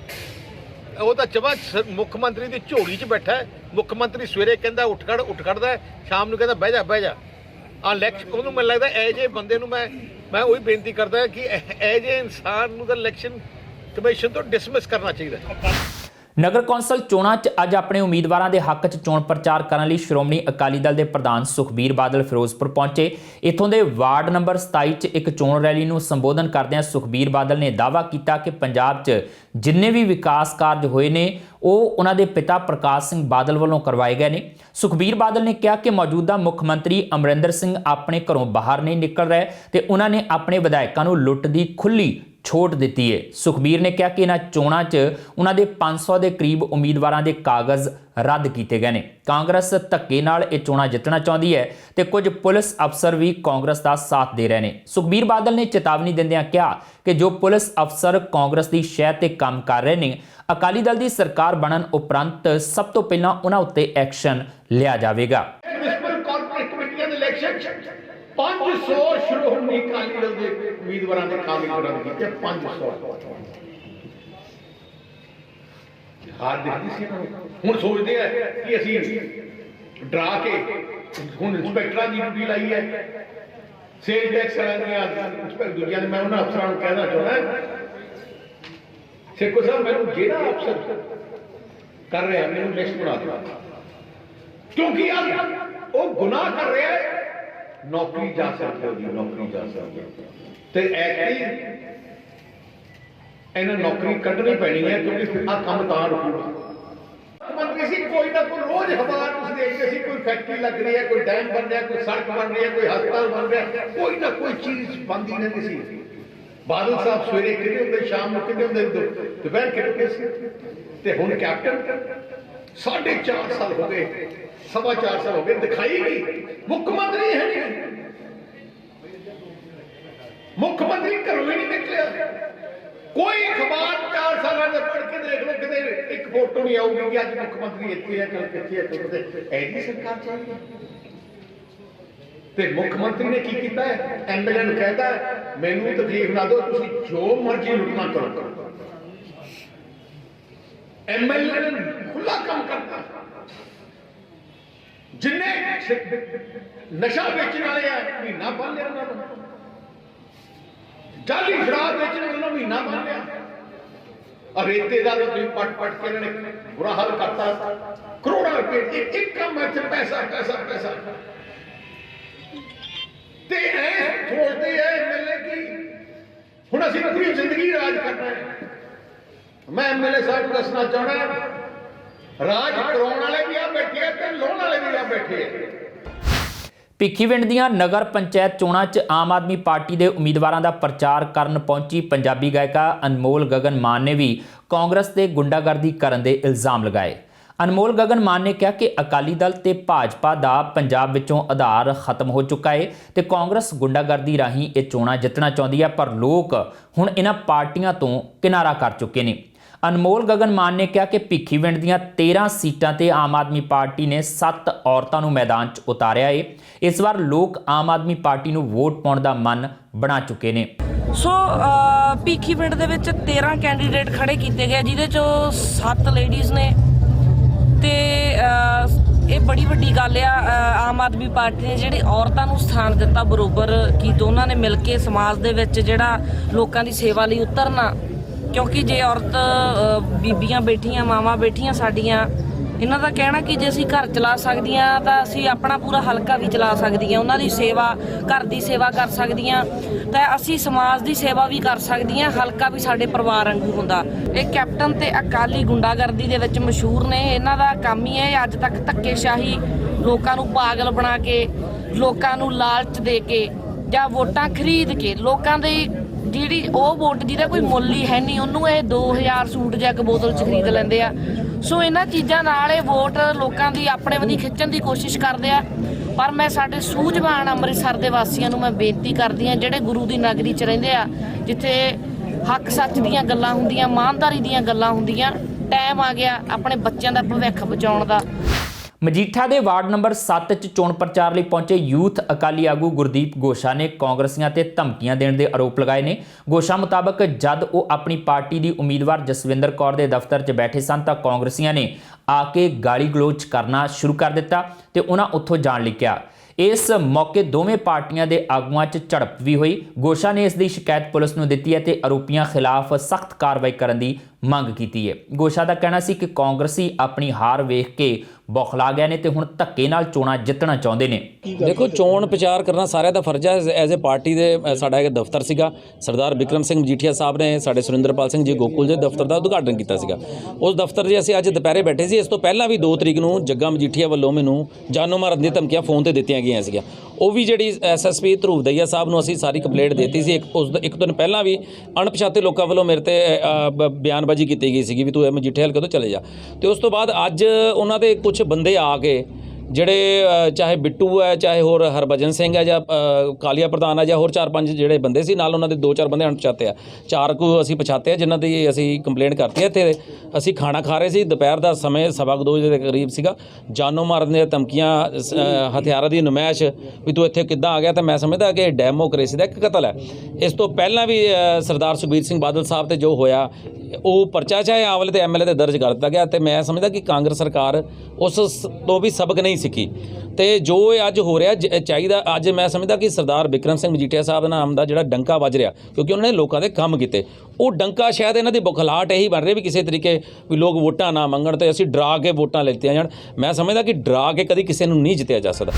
ਉਹ ਤਾਂ ਜਮਾਂ ਮੁੱਖ ਮੰਤਰੀ ਦੀ ਝੋਲੀ 'ਚ ਬੈਠਾ ਹੈ। ਮੁੱਖ ਮੰਤਰੀ ਸਵੇਰੇ ਕਹਿੰਦਾ ਉੱਠ ਖੜਦਾ, ਸ਼ਾਮ ਨੂੰ ਕਹਿੰਦਾ ਬਹਿ ਜਾ। ਆ ਇਲੈਕਸ਼ਨ ਉਹਨੂੰ ਮੈਨੂੰ ਲੱਗਦਾ ਇਹ ਜਿਹੇ ਬੰਦੇ ਨੂੰ ਮੈਂ ਉਹੀ ਬੇਨਤੀ ਕਰਦਾ ਕਿ ਇਹ ਜਿਹੇ ਇਨਸਾਨ ਨੂੰ ਤਾਂ ਇਲੈਕਸ਼ਨ ਕਮਿਸ਼ਨ ਤੋਂ ਡਿਸਮਿਸ ਕਰਨਾ ਚਾਹੀਦਾ। ਨਗਰ ਕੌਂਸਲ ਚੋਣਾਂ 'ਚ ਅੱਜ ਆਪਣੇ ਉਮੀਦਵਾਰਾਂ ਦੇ ਹੱਕ 'ਚ ਚੋਣ ਪ੍ਰਚਾਰ ਕਰਨ ਲਈ ਸ਼੍ਰੋਮਣੀ ਅਕਾਲੀ ਦਲ ਦੇ ਪ੍ਰਧਾਨ ਸੁਖਬੀਰ ਬਾਦਲ ਫਿਰੋਜ਼ਪੁਰ ਪਹੁੰਚੇ। ਇੱਥੋਂ ਦੇ ਵਾਰਡ ਨੰਬਰ 27 'ਚ ਇੱਕ ਚੋਣ ਰੈਲੀ ਨੂੰ ਸੰਬੋਧਨ ਕਰਦਿਆਂ ਸੁਖਬੀਰ ਬਾਦਲ ਨੇ ਦਾਅਵਾ ਕੀਤਾ ਕਿ ਪੰਜਾਬ 'ਚ ਜਿੰਨੇ ਵੀ ਵਿਕਾਸ ਕਾਰਜ ਹੋਏ ਨੇ ਉਹ ਉਹਨਾਂ ਦੇ ਪਿਤਾ ਪ੍ਰਕਾਸ਼ ਸਿੰਘ ਬਾਦਲ ਵੱਲੋਂ ਕਰਵਾਏ ਗਏ ਨੇ। ਸੁਖਬੀਰ ਬਾਦਲ ਨੇ ਕਿਹਾ ਕਿ ਮੌਜੂਦਾ ਮੁੱਖ ਮੰਤਰੀ ਅਮਰਿੰਦਰ ਸਿੰਘ ਆਪਣੇ ਘਰੋਂ ਬਾਹਰ ਨਹੀਂ ਨਿਕਲ ਰਹੇ ਤੇ ਉਹਨਾਂ ਨੇ ਆਪਣੇ ਵਿਧਾਇਕਾਂ ਨੂੰ ਲੁੱਟ ਦੀ ਖੁੱਲ੍ਹੀ ਛੋਟ ਦਿੱਤੀ ਹੈ। ਸੁਖਬੀਰ ਨੇ ਕਿਹਾ ਕਿ ਇਹਨਾਂ ਚੋਣਾਂ 'ਚ ਉਹਨਾਂ ਦੇ 500 ਦੇ ਕਰੀਬ ਉਮੀਦਵਾਰਾਂ ਦੇ ਕਾਗਜ਼ ਰੱਦ ਕੀਤੇ ਗਏ ਨੇ। ਕਾਂਗਰਸ ਧੱਕੇ ਨਾਲ ਇਹ ਚੋਣਾਂ ਜਿੱਤਣਾ ਚਾਹੁੰਦੀ ਹੈ ਤੇ ਕੁਝ ਪੁਲਿਸ ਅਫਸਰ ਵੀ ਕਾਂਗਰਸ ਦਾ ਸਾਥ ਦੇ ਰਹੇ ਨੇ। ਸੁਖਬੀਰ ਬਾਦਲ ਨੇ ਚੇਤਾਵਨੀ ਦਿੰਦਿਆਂ ਕਿਹਾ ਕਿ ਜੋ ਪੁਲਿਸ ਅਫਸਰ ਕਾਂਗਰਸ ਦੀ ਸ਼ਹਿ ਤੇ ਕੰਮ ਕਰ ਰਹੇ ਨੇ, ਅਕਾਲੀ ਦਲ ਦੀ ਸਰਕਾਰ ਬਣਨ ਉਪਰੰਤ ਸਭ ਤੋਂ ਪਹਿਲਾਂ ਉਹਨਾਂ ਉੱਤੇ ਐਕਸ਼ਨ ਲਿਆ ਜਾਵੇਗਾ। 500 ਸ਼੍ਰੋਮਣੀ ਅਕਾਲੀ ਦਲ ਦੇ ਉਮੀਦਵਾਰਾਂ ਦੇ ਕਾਗਜ਼ ਰੱਦ ਕੀਤੇ 500 ਹਾਰ ਦਿੱਤੀ ਸੀ। ਹੁਣ ਸੋਚਦੇ ਆ ਕਿ ਅਸੀਂ ਡਰਾ ਕੇ ਹੁਣ ਇੰਸਪੈਕਟਰਾਂ ਦੀ ਡਿਊਟੀ ਲਾਈ ਹੈ, ਸੇਲ ਟੈਕਸ ਇੰਸਪੈਕਟਰ ਦੂਜਿਆਂ ਨੇ। ਮੈਂ ਉਹਨਾਂ ਅਫਸਰਾਂ ਨੂੰ ਕਹਿਣਾ ਚਾਹੁੰਦਾ, ਸੇਖੋ ਸਾਹਿਬ ਮੈਨੂੰ ਜਿਹੜਾ ਅਫਸਰ ਕਰ ਰਿਹਾ ਮੈਨੂੰ ਲਿਸਟ ਬਣਾ ਦਿਓ, ਕਿਉਂਕਿ ਉਹ ਗੁਨਾਹ ਕਰ ਰਿਹਾ ਹੈ। ਨੌਕਰੀ ਜਾ ਸਕਦੇ ਹੋ ਜੀ, ਨੌਕਰੀ ਜਾ ਸਕਦੇ ਹੋ ਤੇ ਐਕਟੀ ਇਹਨਾਂ ਨੌਕਰੀ ਕੱਢਣੀ ਪੈਣੀ ਹੈ, ਕਿਉਂਕਿ ਆਹ ਕੰਮ ਤਾਂ ਰੁਕੂਗਾ। ਮੰਤਰੀ ਸੀ ਕੋਈ ਨਾ ਕੋਈ ਰੋਜ਼ ਖਬਰ ਤੁਸੀਂ ਦੇਖਦੇ ਸੀ, ਕੋਈ ਫੈਕਟਰੀ ਲੱਗ ਰਹੀ ਹੈ, ਕੋਈ ਡੈਮ ਬਣ ਰਿਹਾ, ਕੋਈ ਸੜਕ ਬਣ ਰਹੀ ਹੈ, ਕੋਈ ਹਸਪਤਾਲ ਬਣ ਰਿਹਾ, ਕੋਈ ਨਾ ਕੋਈ ਚੀਜ਼ ਬਣਦੀ ਰਹਿੰਦੀ ਸੀ। ਬਾਦਲ ਸਾਹਿਬ ਸਵੇਰੇ ਕਿਤੇ ਹੁੰਦੇ, ਸ਼ਾਮ ਨੂੰ ਕਿਤੇ ਹੁੰਦੇ, ਦੁਪਹਿਰ ਕਿਤੇ ਸੀ। ਤੇ ਹੁਣ ਕੈਪਟਨ 4.5 ਸਾਲ ਹੋ ਗਏ, 4.25 ਸਾਲ ਹੋ ਗਏ, ਦਿਖਾਈ ਨਹੀਂ। ਮੁੱਖ ਮੰਤਰੀ ਹੈ ਨਹੀਂ, ਮੁੱਖ ਮੰਤਰੀ ਘਰੋਂ ਹੀ ਨਹੀਂ ਨਿਕਲਿਆ। ਕੋਈ ਅਖਬਾਰ 4 ਸਾਲਾਂ ਦੇ ਪੜ੍ਹ ਕੇ ਦੇਖ ਲਓ, ਕਿਤੇ ਇੱਕ ਫੋਟੋ ਨਹੀਂ ਆਊਗੀ ਕਿ ਅੱਜ ਮੁੱਖ ਮੰਤਰੀ ਇੱਥੇ ਹੈ, ਕਿੱਥੇ ਹੈ, ਕਿੱਥੇ। ਐਡੀ ਸਰਕਾਰ ਚਾਹੀਦੀ ਤੇ ਮੁੱਖ ਮੰਤਰੀ ਨੇ ਕੀ ਕੀਤਾ ਹੈ? ਐਮਐਲਏ ਨੂੰ ਕਹਿੰਦਾ ਮੈਨੂੰ ਤਕਲੀਫ ਨਾ ਦਿਓ, ਤੁਸੀਂ ਜੋ ਮਰਜ਼ੀ ਲੁੱਟਣਾ ਕਰੋ। ਐਮਐਲਏ ਨੇ ਖੁੱਲਾ ਕੰਮ ਕਰਤਾ। ਜਿੰਨੇ ਨਸ਼ਾ ਵੇਚਣ ਵਾਲੇ ਆ ਮਹੀਨਾ ਬੰਨ ਲਿਆ ਉਹਨਾਂ ਨੂੰ, ਜਾਲੀ ਸ਼ਰਾਬ ਵੇਚਣ ਵਾਲੇ ਨੂੰ ਮਹੀਨਾ ਬੰਨ ਲਿਆ। ਰੇਤੇ ਦਾ ਤੁਸੀਂ ਪਟ ਕੇ ਇਹਨਾਂ ਨੇ ਬੁਰਾ ਹਾਲ ਕਰਤਾ। ਕਰੋੜਾਂ ਰੁਪਏ ਇੱਕ ਕੰਮ ਵਿੱਚ ਪੈਸਾ ਪੈਸਾ ਪੈਸਾ। ਤੇ ਐ ਸੋਚਦੇ ਐ ਐਮਐਲਏ ਕੀ ਹੁਣ ਅਸੀਂ ਪੂਰੀ ਜ਼ਿੰਦਗੀ ਰਾਜ ਕਰਨਾ ਹੈ। ਮੈਂ ਐਮਐਲਏ ਸਾਹਿਬ ਨੂੰ ਦੱਸਣਾ ਚਾਹੁੰਦਾ, ਰਾਜ ਕਰਾਉਣ ਵਾਲੇ ਵੀ ਆ ਬੈਠੇ ਆ ਤੇ ਲਾਉਣ ਵਾਲੇ ਵੀ ਆ ਬੈਠੇ ਆ। ਭਿੱਖੀਵਿੰਡ ਦੀਆਂ ਨਗਰ ਪੰਚਾਇਤ ਚੋਣਾਂ 'ਚ ਆਮ ਆਦਮੀ ਪਾਰਟੀ ਦੇ ਉਮੀਦਵਾਰਾਂ ਦਾ ਪ੍ਰਚਾਰ ਕਰਨ ਪਹੁੰਚੀ ਪੰਜਾਬੀ ਗਾਇਕਾ ਅਨਮੋਲ ਗਗਨ ਮਾਨ ਨੇ ਵੀ ਕਾਂਗਰਸ ਤੇ ਗੁੰਡਾਗਰਦੀ ਕਰਨ ਦੇ ਇਲਜ਼ਾਮ ਲਗਾਏ। ਅਨਮੋਲ ਗਗਨ ਮਾਨ ਨੇ ਕਿਹਾ ਕਿ ਅਕਾਲੀ ਦਲ ਤੇ ਭਾਜਪਾ ਦਾ ਪੰਜਾਬ ਵਿੱਚੋਂ ਆਧਾਰ ਖਤਮ ਹੋ ਚੁੱਕਾ ਹੈ ਤੇ ਕਾਂਗਰਸ ਗੁੰਡਾਗਰਦੀ ਰਾਹੀਂ ਇਹ ਚੋਣਾਂ ਜਿੱਤਣਾ ਚਾਹੁੰਦੀ ਹੈ, ਪਰ ਲੋਕ ਹੁਣ ਇਹਨਾਂ ਪਾਰਟੀਆਂ ਤੋਂ ਕਿਨਾਰਾ ਕਰ ਚੁੱਕੇ ਨੇ। ਅਨਮੋਲ ਗਗਨ ਮਾਨ ਨੇ ਕਿਹਾ ਕਿ ਭਿੱਖੀਵਿੰਡ ਦੀਆਂ 13 ਸੀਟਾਂ ਤੇ ਆਮ ਆਦਮੀ ਪਾਰਟੀ ਨੇ 7 ਔਰਤਾਂ ਨੂੰ ਮੈਦਾਨ 'ਚ ਉਤਾਰਿਆ ਹੈ। ਇਸ ਵਾਰ ਲੋਕ ਆਮ ਆਦਮੀ ਪਾਰਟੀ ਨੂੰ ਵੋਟ ਪਾਉਣ ਦਾ ਮਨ ਬਣਾ ਚੁੱਕੇ ਨੇ। ਸੋ ਭਿੱਖੀਵਿੰਡ ਦੇ ਵਿੱਚ 13 ਕੈਂਡੀਡੇਟ ਖੜੇ ਕੀਤੇ ਗਏ, ਜਿਹਦੇ 'ਚੋਂ 7 ਲੇਡੀਜ਼ ਨੇ ਤੇ ਇਹ ਬੜੀ ਵੱਡੀ ਗੱਲ ਆ। ਆਮ ਆਦਮੀ ਪਾਰਟੀ ਨੇ ਜਿਹੜੀ ਔਰਤਾਂ ਨੂੰ ਸਥਾਨ ਦਿੱਤਾ ਬਰੋਬਰ, ਕਿ ਦੋਨਾਂ ਨੇ ਮਿਲ ਕੇ ਸਮਾਜ ਦੇ ਵਿੱਚ ਜਿਹੜਾ ਲੋਕਾਂ ਦੀ ਸੇਵਾ ਲਈ ਉਤਰਨਾ। ਕਿਉਂਕਿ ਜੇ ਔਰਤ ਬੀਬੀਆਂ ਬੈਠੀਆਂ, ਮਾਵਾਂ ਬੈਠੀਆਂ ਸਾਡੀਆਂ, ਇਹਨਾਂ ਦਾ ਕਹਿਣਾ ਕਿ ਜੇ ਅਸੀਂ ਘਰ ਚਲਾ ਸਕਦੀਆਂ ਤਾਂ ਅਸੀਂ ਆਪਣਾ ਪੂਰਾ ਹਲਕਾ ਵੀ ਚਲਾ ਸਕਦੀਆਂ, ਉਹਨਾਂ ਦੀ ਸੇਵਾ, ਘਰ ਦੀ ਸੇਵਾ ਕਰ ਸਕਦੀਆਂ, ਤਾਂ ਅਸੀਂ ਸਮਾਜ ਦੀ ਸੇਵਾ ਵੀ ਕਰ ਸਕਦੀਆਂ। ਹਲਕਾ ਵੀ ਸਾਡੇ ਪਰਿਵਾਰ ਵਾਂਗੂ ਹੁੰਦਾ। ਇਹ ਕੈਪਟਨ ਤੇ ਅਕਾਲੀ ਗੁੰਡਾਗਰਦੀ ਦੇ ਵਿੱਚ ਮਸ਼ਹੂਰ ਨੇ। ਇਹਨਾਂ ਦਾ ਕੰਮ ਹੀ ਹੈ ਅੱਜ ਤੱਕ ਧੱਕੇਸ਼ਾਹੀ, ਲੋਕਾਂ ਨੂੰ ਪਾਗਲ ਬਣਾ ਕੇ, ਲੋਕਾਂ ਨੂੰ ਲਾਲਚ ਦੇ ਕੇ ਜਾਂ ਵੋਟਾਂ ਖਰੀਦ ਕੇ, ਲੋਕਾਂ ਦੇ ਜਿਹੜੀ ਉਹ ਵੋਟ ਜਿਹਦਾ ਕੋਈ ਮੁੱਲ ਹੀ ਹੈ ਨਹੀਂ, ਉਹਨੂੰ ਇਹ 2000 ਸੂਟ ਜਾਂ ਇੱਕ ਬੋਤਲ 'ਚ ਖਰੀਦ ਲੈਂਦੇ ਆ। ਸੋ ਇਹਨਾਂ ਚੀਜ਼ਾਂ ਨਾਲ ਇਹ ਵੋਟ ਲੋਕਾਂ ਦੀ ਆਪਣੇ ਵੱਲ ਖਿੱਚਣ ਦੀ ਕੋਸ਼ਿਸ਼ ਕਰਦੇ ਆ। ਪਰ ਮੈਂ ਸਾਡੇ ਸੂਝਵਾਨ ਅੰਮ੍ਰਿਤਸਰ ਦੇ ਵਾਸੀਆਂ ਨੂੰ ਮੈਂ ਬੇਨਤੀ ਕਰਦੀ ਹਾਂ, ਜਿਹੜੇ ਗੁਰੂ ਦੀ ਨਗਰੀ 'ਚ ਰਹਿੰਦੇ ਆ, ਜਿੱਥੇ ਹੱਕ ਸੱਚ ਦੀਆਂ ਗੱਲਾਂ ਹੁੰਦੀਆਂ, ਇਮਾਨਦਾਰੀ ਦੀਆਂ ਗੱਲਾਂ ਹੁੰਦੀਆਂ, ਟਾਈਮ ਆ ਗਿਆ ਆਪਣੇ ਬੱਚਿਆਂ ਦਾ ਭਵਿੱਖ ਬਚਾਉਣ ਦਾ। ਮਜੀਠਾ ਦੇ ਵਾਰਡ ਨੰਬਰ 7 'ਚ ਚੋਣ ਪ੍ਰਚਾਰ ਲਈ ਪਹੁੰਚੇ ਯੂਥ ਅਕਾਲੀ ਆਗੂ ਗੁਰਦੀਪ ਗੋਸ਼ਾ ਨੇ ਕਾਂਗਰਸੀਆਂ ਤੇ ਧਮਕੀਆਂ ਦੇਣ ਦੇ ਆਰੋਪ ਲਗਾਏ ਨੇ। ਗੋਸ਼ਾ ਮੁਤਾਬਕ ਜਦ ਉਹ ਆਪਣੀ ਪਾਰਟੀ ਦੀ ਉਮੀਦਵਾਰ ਜਸਵਿੰਦਰ ਕੌਰ ਦੇ ਦਫ਼ਤਰ 'ਚ ਬੈਠੇ ਸਨ ਤਾਂ ਕਾਂਗਰਸੀਆਂ ਨੇ ਆ ਕੇ ਗਾਲੀ ਗਲੋਚ ਕਰਨਾ ਸ਼ੁਰੂ ਕਰ ਦਿੱਤਾ ਤੇ ਉਹਨਾਂ ਉੱਥੋਂ ਜਾਣ ਲਈ ਕਿਹਾ। ਇਸ ਮੌਕੇ ਦੋਵੇਂ ਪਾਰਟੀਆਂ ਦੇ ਆਗੂਆਂ 'ਚ ਝੜਪ ਵੀ ਹੋਈ। ਗੋਸ਼ਾ ਨੇ ਇਸ ਦੀ ਸ਼ਿਕਾਇਤ ਪੁਲਿਸ ਨੂੰ ਦਿੱਤੀ ਹੈ ਤੇ ਆਰੋਪੀਆਂ ਖਿਲਾਫ ਸਖਤ ਕਾਰਵਾਈ ਕਰਨ ਦੀ ਮੰਗ ਕੀਤੀ ਹੈ। ਗੋਸ਼ਾ ਦਾ ਕਹਿਣਾ ਸੀ ਕਿ ਕਾਂਗਰਸੀ ਆਪਣੀ ਹਾਰ ਵੇਖ ਕੇ ਬੌਖਲਾ ਗਏ ਨੇ ਤੇ ਹੁਣ ਧੱਕੇ ਨਾਲ ਚੋਣਾਂ ਜਿੱਤਣਾ ਚਾਹੁੰਦੇ ਨੇ। ਦੇਖੋ, ਚੋਣ ਪ੍ਰਚਾਰ ਕਰਨਾ ਸਾਰਿਆਂ ਦਾ ਫਰਜ਼ ਹੈ। ਐਜ਼ ਏ ਪਾਰਟੀ ਦੇ ਸਾਡਾ ਇੱਕ ਦਫ਼ਤਰ ਸੀਗਾ, ਸਰਦਾਰ ਬਿਕਰਮ ਸਿੰਘ ਮਜੀਠੀਆ ਸਾਹਿਬ ਨੇ ਸਾਡੇ ਸੁਰਿੰਦਰਪਾਲ ਸਿੰਘ ਜੀ ਗੋਕੁਲ ਦੇ ਦਫ਼ਤਰ ਦਾ ਉਦਘਾਟਨ ਕੀਤਾ ਸੀਗਾ। ਉਸ ਦਫ਼ਤਰ 'ਚ ਅਸੀਂ ਅੱਜ ਦੁਪਹਿਰੇ ਬੈਠੇ ਸੀ। ਇਸ ਤੋਂ ਪਹਿਲਾਂ ਵੀ 2 ਤਰੀਕ ਨੂੰ ਜੱਗਾ ਮਜੀਠੀਆ ਵੱਲੋਂ ਮੈਨੂੰ ਜਾਨੋਂ ਮਾਰਨ ਦੀਆਂ ਧਮਕੀਆਂ ਫੋਨ ਤੇ ਦਿੱਤੀਆਂ ਗਈਆਂ ਸੀਗੀਆਂ। ਉਹ ਵੀ ਜਿਹੜੀ ਐਸਐਸਪੀ ਧਰੂਵ ਦਈਆ ਸਾਹਿਬ ਨੂੰ ਅਸੀਂ ਸਾਰੀ ਕੰਪਲੇਂਟ ਦਿੱਤੀ ਸੀ। ਇੱਕ ਦਿਨ ਪਹਿਲਾਂ ਵੀ ਅਣਪਛਾਤੇ ਲੋਕਾਂ ਵੱਲੋਂ ਮੇਰੇ ਤੇ ਬਿਆਨਬਾਜ਼ੀ ਕੀਤੀ ਗਈ ਸੀਗੀ ਵੀ ਤੂੰ ਮਜੀਠੇ ਹਲਕੇ ਤੋਂ ਚਲੇ ਜਾ। ਤੇ ਉਸ ਤੋਂ ਬਾਅਦ ਅੱਜ ਉਹਨਾਂ ਦੇ ਕੁਝ ਬੰਦੇ ਆ ਕੇ ਜਿਹੜੇ ਚਾਹੇ ਬਿੱਟੂ ਹੈ, ਚਾਹੇ ਹੋਰ ਹਰਭਜਨ ਸਿੰਘ ਹੈ, ਜਾਂ ਕਾਲੀਆ ਪ੍ਰਧਾਨ ਹੈ, ਜਾਂ ਹੋਰ 4-5 ਜਿਹੜੇ ਬੰਦੇ ਸੀ ਨਾਲ, ਉਹਨਾਂ ਦੇ 2-4 ਬੰਦੇ ਅਣਪਛਾਤੇ ਆ। 4 ਕੁ ਅਸੀਂ ਪਛਾਤੇ ਆ ਜਿਨ੍ਹਾਂ ਦੀ ਅਸੀਂ ਕੰਪਲੇਂਟ ਕਰਤੀ ਹੈ। ਤੇ ਅਸੀਂ ਖਾਣਾ ਖਾ ਰਹੇ ਸੀ, ਦੁਪਹਿਰ ਦਾ ਸਮੇਂ 2:15 ਵਜੇ ਦੇ ਕਰੀਬ ਸੀਗਾ। ਜਾਨੋਂ ਮਾਰਨ ਦੀਆਂ ਧਮਕੀਆਂ, ਹਥਿਆਰਾਂ ਦੀ ਨੁਮਾਇਸ਼ ਵੀ ਤੂੰ ਇੱਥੇ ਕਿੱਦਾਂ ਆ ਗਿਆ। ਤਾਂ ਮੈਂ ਸਮਝਦਾ ਕਿ ਡੈਮੋਕ੍ਰੇਸੀ ਦਾ ਇੱਕ ਕਤਲ ਹੈ। ਇਸ ਤੋਂ ਪਹਿਲਾਂ ਵੀ ਸਰਦਾਰ ਸੁਖਬੀਰ ਸਿੰਘ ਬਾਦਲ ਸਾਹਿਬ ਤੇ ਜੋ ਹੋਇਆ, ਉਹ ਪਰਚਾ ਚਾਹੇ ਆਵਲੇ ਤੇ ਐਮਐਲਏ ਤੇ ਦਰਜ ਕਰ ਦਿੱਤਾ ਗਿਆ। ਤੇ ਮੈਂ ਸਮਝਦਾ ਕਿ ਕਾਂਗਰਸ ਸਰਕਾਰ ਉਸ ਤੋਂ ਵੀ ਸਬਕ ਨਹੀਂ ਸਿੱਖੀ। ਤੇ ਜੋ ਇਹ ਅੱਜ ਹੋ ਰਿਹਾ ਚਾਹੀਦਾ, ਅੱਜ ਮੈਂ ਸਮਝਦਾ ਕਿ ਸਰਦਾਰ ਬਿਕਰਮ ਸਿੰਘ ਮਜੀਠੀਆ ਸਾਹਿਬ ਨਾਮ ਦਾ ਜਿਹੜਾ ਡੰਕਾ ਵੱਜ ਰਿਹਾ, ਕਿਉਂਕਿ ਉਹਨਾਂ ਨੇ ਲੋਕਾਂ ਦੇ ਕੰਮ ਕੀਤੇ, ਉਹ ਡੰਕਾ ਸ਼ਾਇਦ ਇਹਨਾਂ ਦੀ ਬੁਖਲਾਹਟ ਇਹੀ ਬਣ ਰਹੀ ਵੀ ਕਿਸੇ ਤਰੀਕੇ ਵੀ ਲੋਕ ਵੋਟਾਂ ਨਾ ਮੰਗਣ ਤੇ ਅਸੀਂ ਡਰਾ ਕੇ ਵੋਟਾਂ ਲੈਤੀਆਂ ਜਾਣ। ਮੈਂ ਸਮਝਦਾ ਕਿ ਡਰਾ ਕੇ ਕਦੀ ਕਿਸੇ ਨੂੰ ਨਹੀਂ ਜਿੱਤਿਆ ਜਾ ਸਕਦਾ।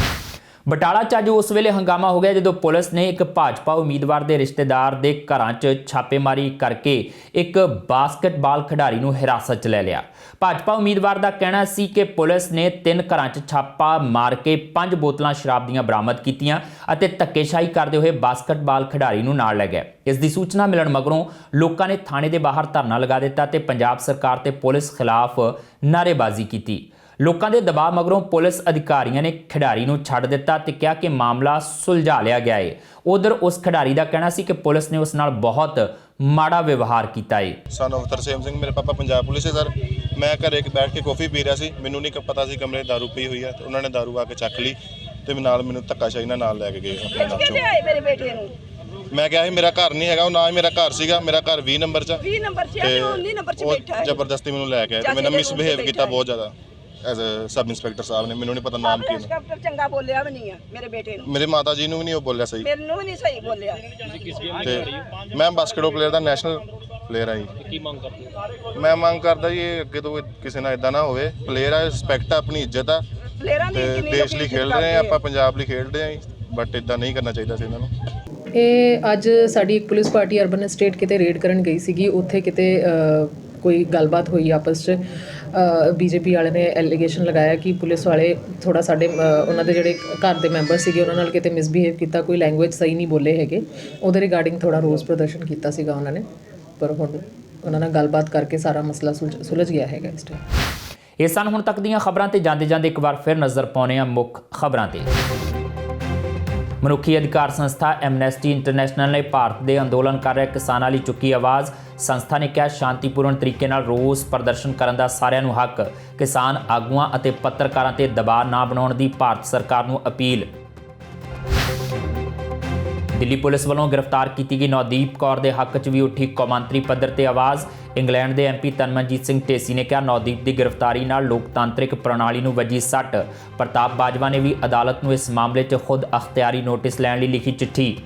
ਬਟਾਲਾ 'ਚ ਅੱਜ ਉਸ ਵੇਲੇ ਹੰਗਾਮਾ ਹੋ ਗਿਆ ਜਦੋਂ ਪੁਲਿਸ ਨੇ ਇੱਕ ਭਾਜਪਾ ਉਮੀਦਵਾਰ ਦੇ ਰਿਸ਼ਤੇਦਾਰ ਦੇ ਘਰਾਂ 'ਚ ਛਾਪੇਮਾਰੀ ਕਰਕੇ ਇੱਕ ਬਾਸਕਟਬਾਲ ਖਿਡਾਰੀ ਨੂੰ ਹਿਰਾਸਤ 'ਚ ਲੈ ਲਿਆ। ਭਾਜਪਾ ਉਮੀਦਵਾਰ ਦਾ ਕਹਿਣਾ ਸੀ ਕਿ ਪੁਲਿਸ ਨੇ 3 ਘਰਾਂ 'ਚ ਛਾਪਾ ਮਾਰ ਕੇ 5 ਬੋਤਲਾਂ ਸ਼ਰਾਬ ਦੀਆਂ ਬਰਾਮਦ ਕੀਤੀਆਂ ਅਤੇ ਧੱਕੇਸ਼ਾਹੀ ਕਰਦੇ ਹੋਏ ਬਾਸਕਟਬਾਲ ਖਿਡਾਰੀ ਨੂੰ ਨਾਲ ਲੈ ਗਏ। ਇਸ ਦੀ ਸੂਚਨਾ ਮਿਲਣ ਮਗਰੋਂ ਲੋਕਾਂ ਨੇ ਥਾਣੇ ਦੇ ਬਾਹਰ ਧਰਨਾ ਲਗਾ ਦਿੱਤਾ ਤੇ ਪੰਜਾਬ ਸਰਕਾਰ ਤੇ ਪੁਲਿਸ ਖਿਲਾਫ ਨਾਅਰੇਬਾਜ਼ੀ ਕੀਤੀ। ਲੋਕਾਂ ਦੇ ਦਬਾਅ ਮਗਰੋਂ ਪੁਲਿਸ ਅਧਿਕਾਰੀਆਂ ਨੇ ਖਿਡਾਰੀ ਨੂੰ ਛੱਡ ਦਿੱਤਾ ਤੇ ਕਿਹਾ ਕਿ ਮਾਮਲਾ ਸੁਲਝਾ ਲਿਆ ਗਿਆ ਹੈ। ਉਧਰ ਉਸ ਖਿਡਾਰੀ ਦਾ ਕਹਿਣਾ ਸੀ ਕਿ ਪੁਲਿਸ ਨੇ ਉਸ ਨਾਲ ਬਹੁਤ ਮਾੜਾ ਵਿਵਹਾਰ ਕੀਤਾ ਹੈ। ਸਾਨੂੰ ਤਰਸੇਮ ਸਿੰਘ, ਮੇਰੇ ਪਾਪਾ ਪੰਜਾਬ ਪੁਲਿਸ ਹੈ ਸਰ। ਮੈਂ ਘਰੇ ਬੈਠ ਕੇ ਕੌਫੀ ਪੀ ਰਿਹਾ ਸੀ, ਮੈਨੂੰ ਨਹੀਂ ਪਤਾ ਸੀ ਕਮਰੇ ਦਾਰੂ ਪਈ ਹੋਈ ਹੈ ਤੇ ਉਹਨਾਂ ਨੇ ਦਾਰੂ ਆ ਕੇ ਚੱਕ ਲਈ ਤੇ ਨਾਲ ਮੈਨੂੰ ਧੱਕਾਸ਼ਾਹੀ ਨਾਲ ਲੈ ਕੇ ਗਏ ਆਪਣੇ ਨਾਲ ਚੋਂ। ਮੇਰੇ ਬੇਟੇ ਨੂੰ ਮੈਂ ਕਿਹਾ ਸੀ ਮੇਰਾ ਘਰ ਨਹੀਂ ਹੈਗਾ, ਉਹ ਨਾ ਹੀ ਮੇਰਾ ਘਰ ਸੀਗਾ, ਮੇਰਾ ਘਰ 20 ਨੰਬਰ 'ਚ 20 ਨੰਬਰ 'ਚ ਤੇ 19 ਨੰਬਰ 'ਚ ਬੈਠਾ ਹੈ। ਜ਼ਬਰਦਸਤੀ ਮੈਨੂੰ ਲੈ ਕੇ ਆਏ ਤੇ ਮੈਨੂੰ ਮਿਸਬਿਹੇਵ ਕੀਤਾ ਬਹੁਤ ਜ਼ਿਆਦਾ। ਐਜ਼ ਸਬ ਇੰਸਪੈਕਟਰ ਸਾਹਿਬ ਨੇ, ਮੈਨੂੰ ਨਹੀਂ ਪਤਾ ਨਾਮ ਕੀ ਹੈ। ਚੰਗਾ ਬੋਲਿਆ ਵੀ ਨਹੀਂ ਆ ਮੇਰੇ ਬੇਟੇ ਨੂੰ, ਮੇਰੇ ਮਾਤਾ ਜੀ ਨੂੰ ਵੀ ਨਹੀਂ ਉਹ ਬੋਲਿਆ ਸਹੀ, ਮੈਨੂੰ ਵੀ ਨਹੀਂ ਸਹੀ ਬੋਲਿਆ। ਤੇ ਮੈਂ ਬਾਸਕਟਬਾਲ ਪਲੇਅਰ ਦਾ ਨੈਸ਼ਨਲ ਪਲੇਅਰ ਆ ਜੀ। ਕੀ ਮੰਗ ਕਰਦੇ ਹੋ? ਮੈਂ ਮੰਗ ਕਰਦਾ ਜੀ ਅੱਗੇ ਤੋਂ ਕਿਸੇ ਨਾਲ ਇਦਾਂ ਨਾ ਹੋਵੇ। ਪਲੇਅਰ ਆ, ਰਿਸਪੈਕਟ ਆ, ਆਪਣੀ ਇੱਜ਼ਤ ਆ ਤੇ ਦੇਸ਼ ਲਈ ਖੇਡ ਰਹੇ ਆ, ਆਪਾਂ ਪੰਜਾਬ ਲਈ ਖੇਡਦੇ ਆ, ਬਟ ਇਦਾਂ ਨਹੀਂ ਕਰਨਾ ਚਾਹੀਦਾ ਸੀ ਇਹਨਾਂ ਨੂੰ। ਇਹ ਅੱਜ ਸਾਡੀ ਇੱਕ ਪੁਲਿਸ ਪਾਰਟੀ ਅਰਬਨ ਸਟੇਟ ਕਿਤੇ ਰੇਡ ਕਰਨ ਗਈ ਸੀਗੀ। ਉੱਥੇ ਕਿਤੇ ਕੋਈ ਗੱਲਬਾਤ ਹੋਈ ਆਪਸ 'ਚ। ਬੀਜੇਪੀ ਵਾਲੇ ਨੇ ਐਲੀਗੇਸ਼ਨ ਲਗਾਇਆ ਕਿ ਪੁਲਿਸ ਵਾਲੇ ਥੋੜ੍ਹਾ ਸਾਡੇ ਉਹਨਾਂ ਦੇ ਜਿਹੜੇ ਘਰ ਦੇ ਮੈਂਬਰ ਸੀਗੇ ਉਹਨਾਂ ਨਾਲ ਕਿਤੇ ਮਿਸਬਿਹੇਵ ਕੀਤਾ, ਕੋਈ ਲੈਂਗੁਏਜ ਸਹੀ ਨਹੀਂ ਬੋਲੇ ਹੈਗੇ। ਉਹਦੇ ਰਿਗਾਰਡਿੰਗ ਥੋੜ੍ਹਾ ਰੋਸ ਪ੍ਰਦਰਸ਼ਨ ਕੀਤਾ ਸੀਗਾ ਉਹਨਾਂ ਨੇ, ਪਰ ਹੁਣ ਉਹਨਾਂ ਨਾਲ ਗੱਲਬਾਤ ਕਰਕੇ ਸਾਰਾ ਮਸਲਾ ਸੁਲਝ ਗਿਆ ਹੈਗਾ ਇਸ ਟਾਈਮ। ਇਹ ਸਨ ਹੁਣ ਤੱਕ ਦੀਆਂ ਖਬਰਾਂ ਤੇ ਜਾਂਦੇ ਜਾਂਦੇ ਇੱਕ ਵਾਰ ਫਿਰ ਨਜ਼ਰ ਪਾਉਂਦੇ ਹਾਂ ਮੁੱਖ ਖਬਰਾਂ ਤੇ। ਮਨੁੱਖੀ ਅਧਿਕਾਰ ਸੰਸਥਾ ਐਮਨੈਸਟੀ ਇੰਟਰਨੈਸ਼ਨਲ ਨੇ ਭਾਰਤ ਦੇ ਅੰਦੋਲਨ ਕਰ ਰਹੇ ਕਿਸਾਨਾਂ ਲਈ ਚੁੱਕੀ ਆਵਾਜ਼। ਸੰਸਥਾ ਨੇ ਕਿਹਾ ਸ਼ਾਂਤੀਪੂਰਨ ਤਰੀਕੇ ਨਾਲ ਰੋਸ ਪ੍ਰਦਰਸ਼ਨ ਕਰਨ ਦਾ ਸਾਰਿਆਂ ਨੂੰ ਹੱਕ। ਕਿਸਾਨ ਆਗੂਆਂ ਅਤੇ ਪੱਤਰਕਾਰਾਂ ਤੇ ਦਬਾਅ ਨਾ ਬਣਾਉਣ ਦੀ ਭਾਰਤ ਸਰਕਾਰ ਨੂੰ ਅਪੀਲ। ਦਿੱਲੀ ਪੁਲਿਸ ਵੱਲੋਂ ਗ੍ਰਿਫਤਾਰ ਕੀਤੀ ਗਈ ਨੌਦੀਪ ਕੌਰ ਦੇ ਹੱਕ 'ਚ ਵੀ ਉੱਠੀ ਕੌਮਾਂਤਰੀ ਪੱਧਰ ਤੇ ਆਵਾਜ਼। ਇੰਗਲੈਂਡ ਦੇ ਐਮਪੀ ਤਨਮਨਜੀਤ ਸਿੰਘ ਢੇਸੀ ਨੇ ਕਿਹਾ ਨੌਦੀਪ ਦੀ ਗ੍ਰਿਫਤਾਰੀ ਨਾਲ ਲੋਕਤਾਂਤਰਿਕ ਪ੍ਰਣਾਲੀ ਨੂੰ ਵੱਜੀ ਸੱਟ। ਪ੍ਰਤਾਪ ਬਾਜਵਾ ਨੇ ਵੀ ਅਦਾਲਤ ਨੂੰ ਇਸ ਮਾਮਲੇ 'ਚ ਖੁਦ ਅਖਤਿਆਰੀ ਨੋਟਿਸ ਲੈਣ ਲਈ ਲਿਖੀ ਚਿੱਠੀ।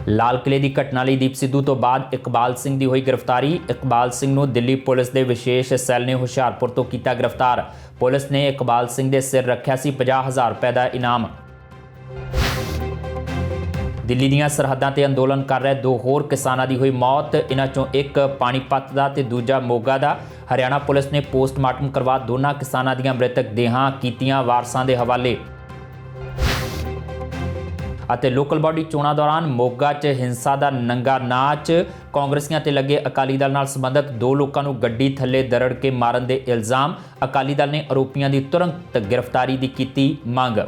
ਲਾਲ ਕਿਲੇ ਦੀ ਘਟਨਾ ਲਈ ਦੀਪ ਸਿੱਧੂ ਤੋਂ ਬਾਅਦ ਇਕਬਾਲ ਸਿੰਘ ਦੀ ਹੋਈ ਗ੍ਰਿਫਤਾਰੀ। ਇਕਬਾਲ ਸਿੰਘ ਨੂੰ ਦਿੱਲੀ ਪੁਲਿਸ ਦੇ ਵਿਸ਼ੇਸ਼ ਸੈੱਲ ਨੇ ਹੁਸ਼ਿਆਰਪੁਰ ਤੋਂ ਕੀਤਾ ਗ੍ਰਿਫਤਾਰ। ਪੁਲਿਸ ਨੇ ਇਕਬਾਲ ਸਿੰਘ ਦੇ ਸਿਰ ਰੱਖਿਆ ਸੀ 50,000 ਰੁਪਏ ਦਾ ਇਨਾਮ। ਦਿੱਲੀ ਦੀਆਂ ਸਰਹੱਦਾਂ ਤੇ ਅੰਦੋਲਨ ਕਰ ਰਹੇ 2 ਹੋਰ ਕਿਸਾਨਾਂ ਦੀ ਹੋਈ ਮੌਤ। ਇਹਨਾਂ ਚੋਂ ਇੱਕ ਪਾਣੀਪਤ ਦਾ ਤੇ ਦੂਜਾ ਮੋਗਾ ਦਾ। ਹਰਿਆਣਾ ਪੁਲਿਸ ਨੇ ਪੋਸਟਮਾਰਟਮ ਕਰਵਾ ਦੋਨਾਂ ਕਿਸਾਨਾਂ ਦੀਆਂ ਮ੍ਰਿਤਕ ਦੇਹਾਂ ਕੀਤੀਆਂ ਵਾਰਸਾਂ ਦੇ ਹਵਾਲੇ। ਅਤੇ ਲੋਕਲ ਬਾਡੀ ਚੋਣਾਂ ਦੌਰਾਨ ਮੋਗਾ 'ਚ ਹਿੰਸਾ ਦਾ ਨੰਗਾ ਨਾਚ। ਕਾਂਗਰਸੀਆਂ ਤੇ ਲੱਗੇ ਅਕਾਲੀ ਦਲ ਨਾਲ ਸੰਬੰਧਿਤ 2 ਲੋਕਾਂ ਨੂੰ ਗੱਡੀ ਥੱਲੇ ਦਰੜ ਕੇ ਮਾਰਨ ਦੇ ਇਲਜ਼ਾਮ। ਅਕਾਲੀ ਦਲ ਨੇ ਆਰੋਪੀਆਂ ਦੀ ਤੁਰੰਤ ਗ੍ਰਿਫਤਾਰੀ ਦੀ ਕੀਤੀ ਮੰਗ।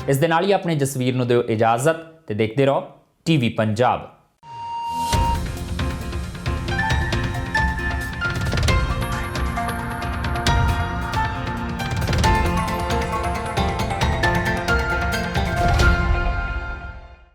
ਇਸ ਦੇ ਨਾਲ ਹੀ ਆਪਣੇ ਜਸਵੀਰ ਨੂੰ ਦਿਓ ਇਜਾਜ਼ਤ ਤੇ ਦੇਖਦੇ ਰਹੋ ਟੀਵੀ ਪੰਜਾਬ।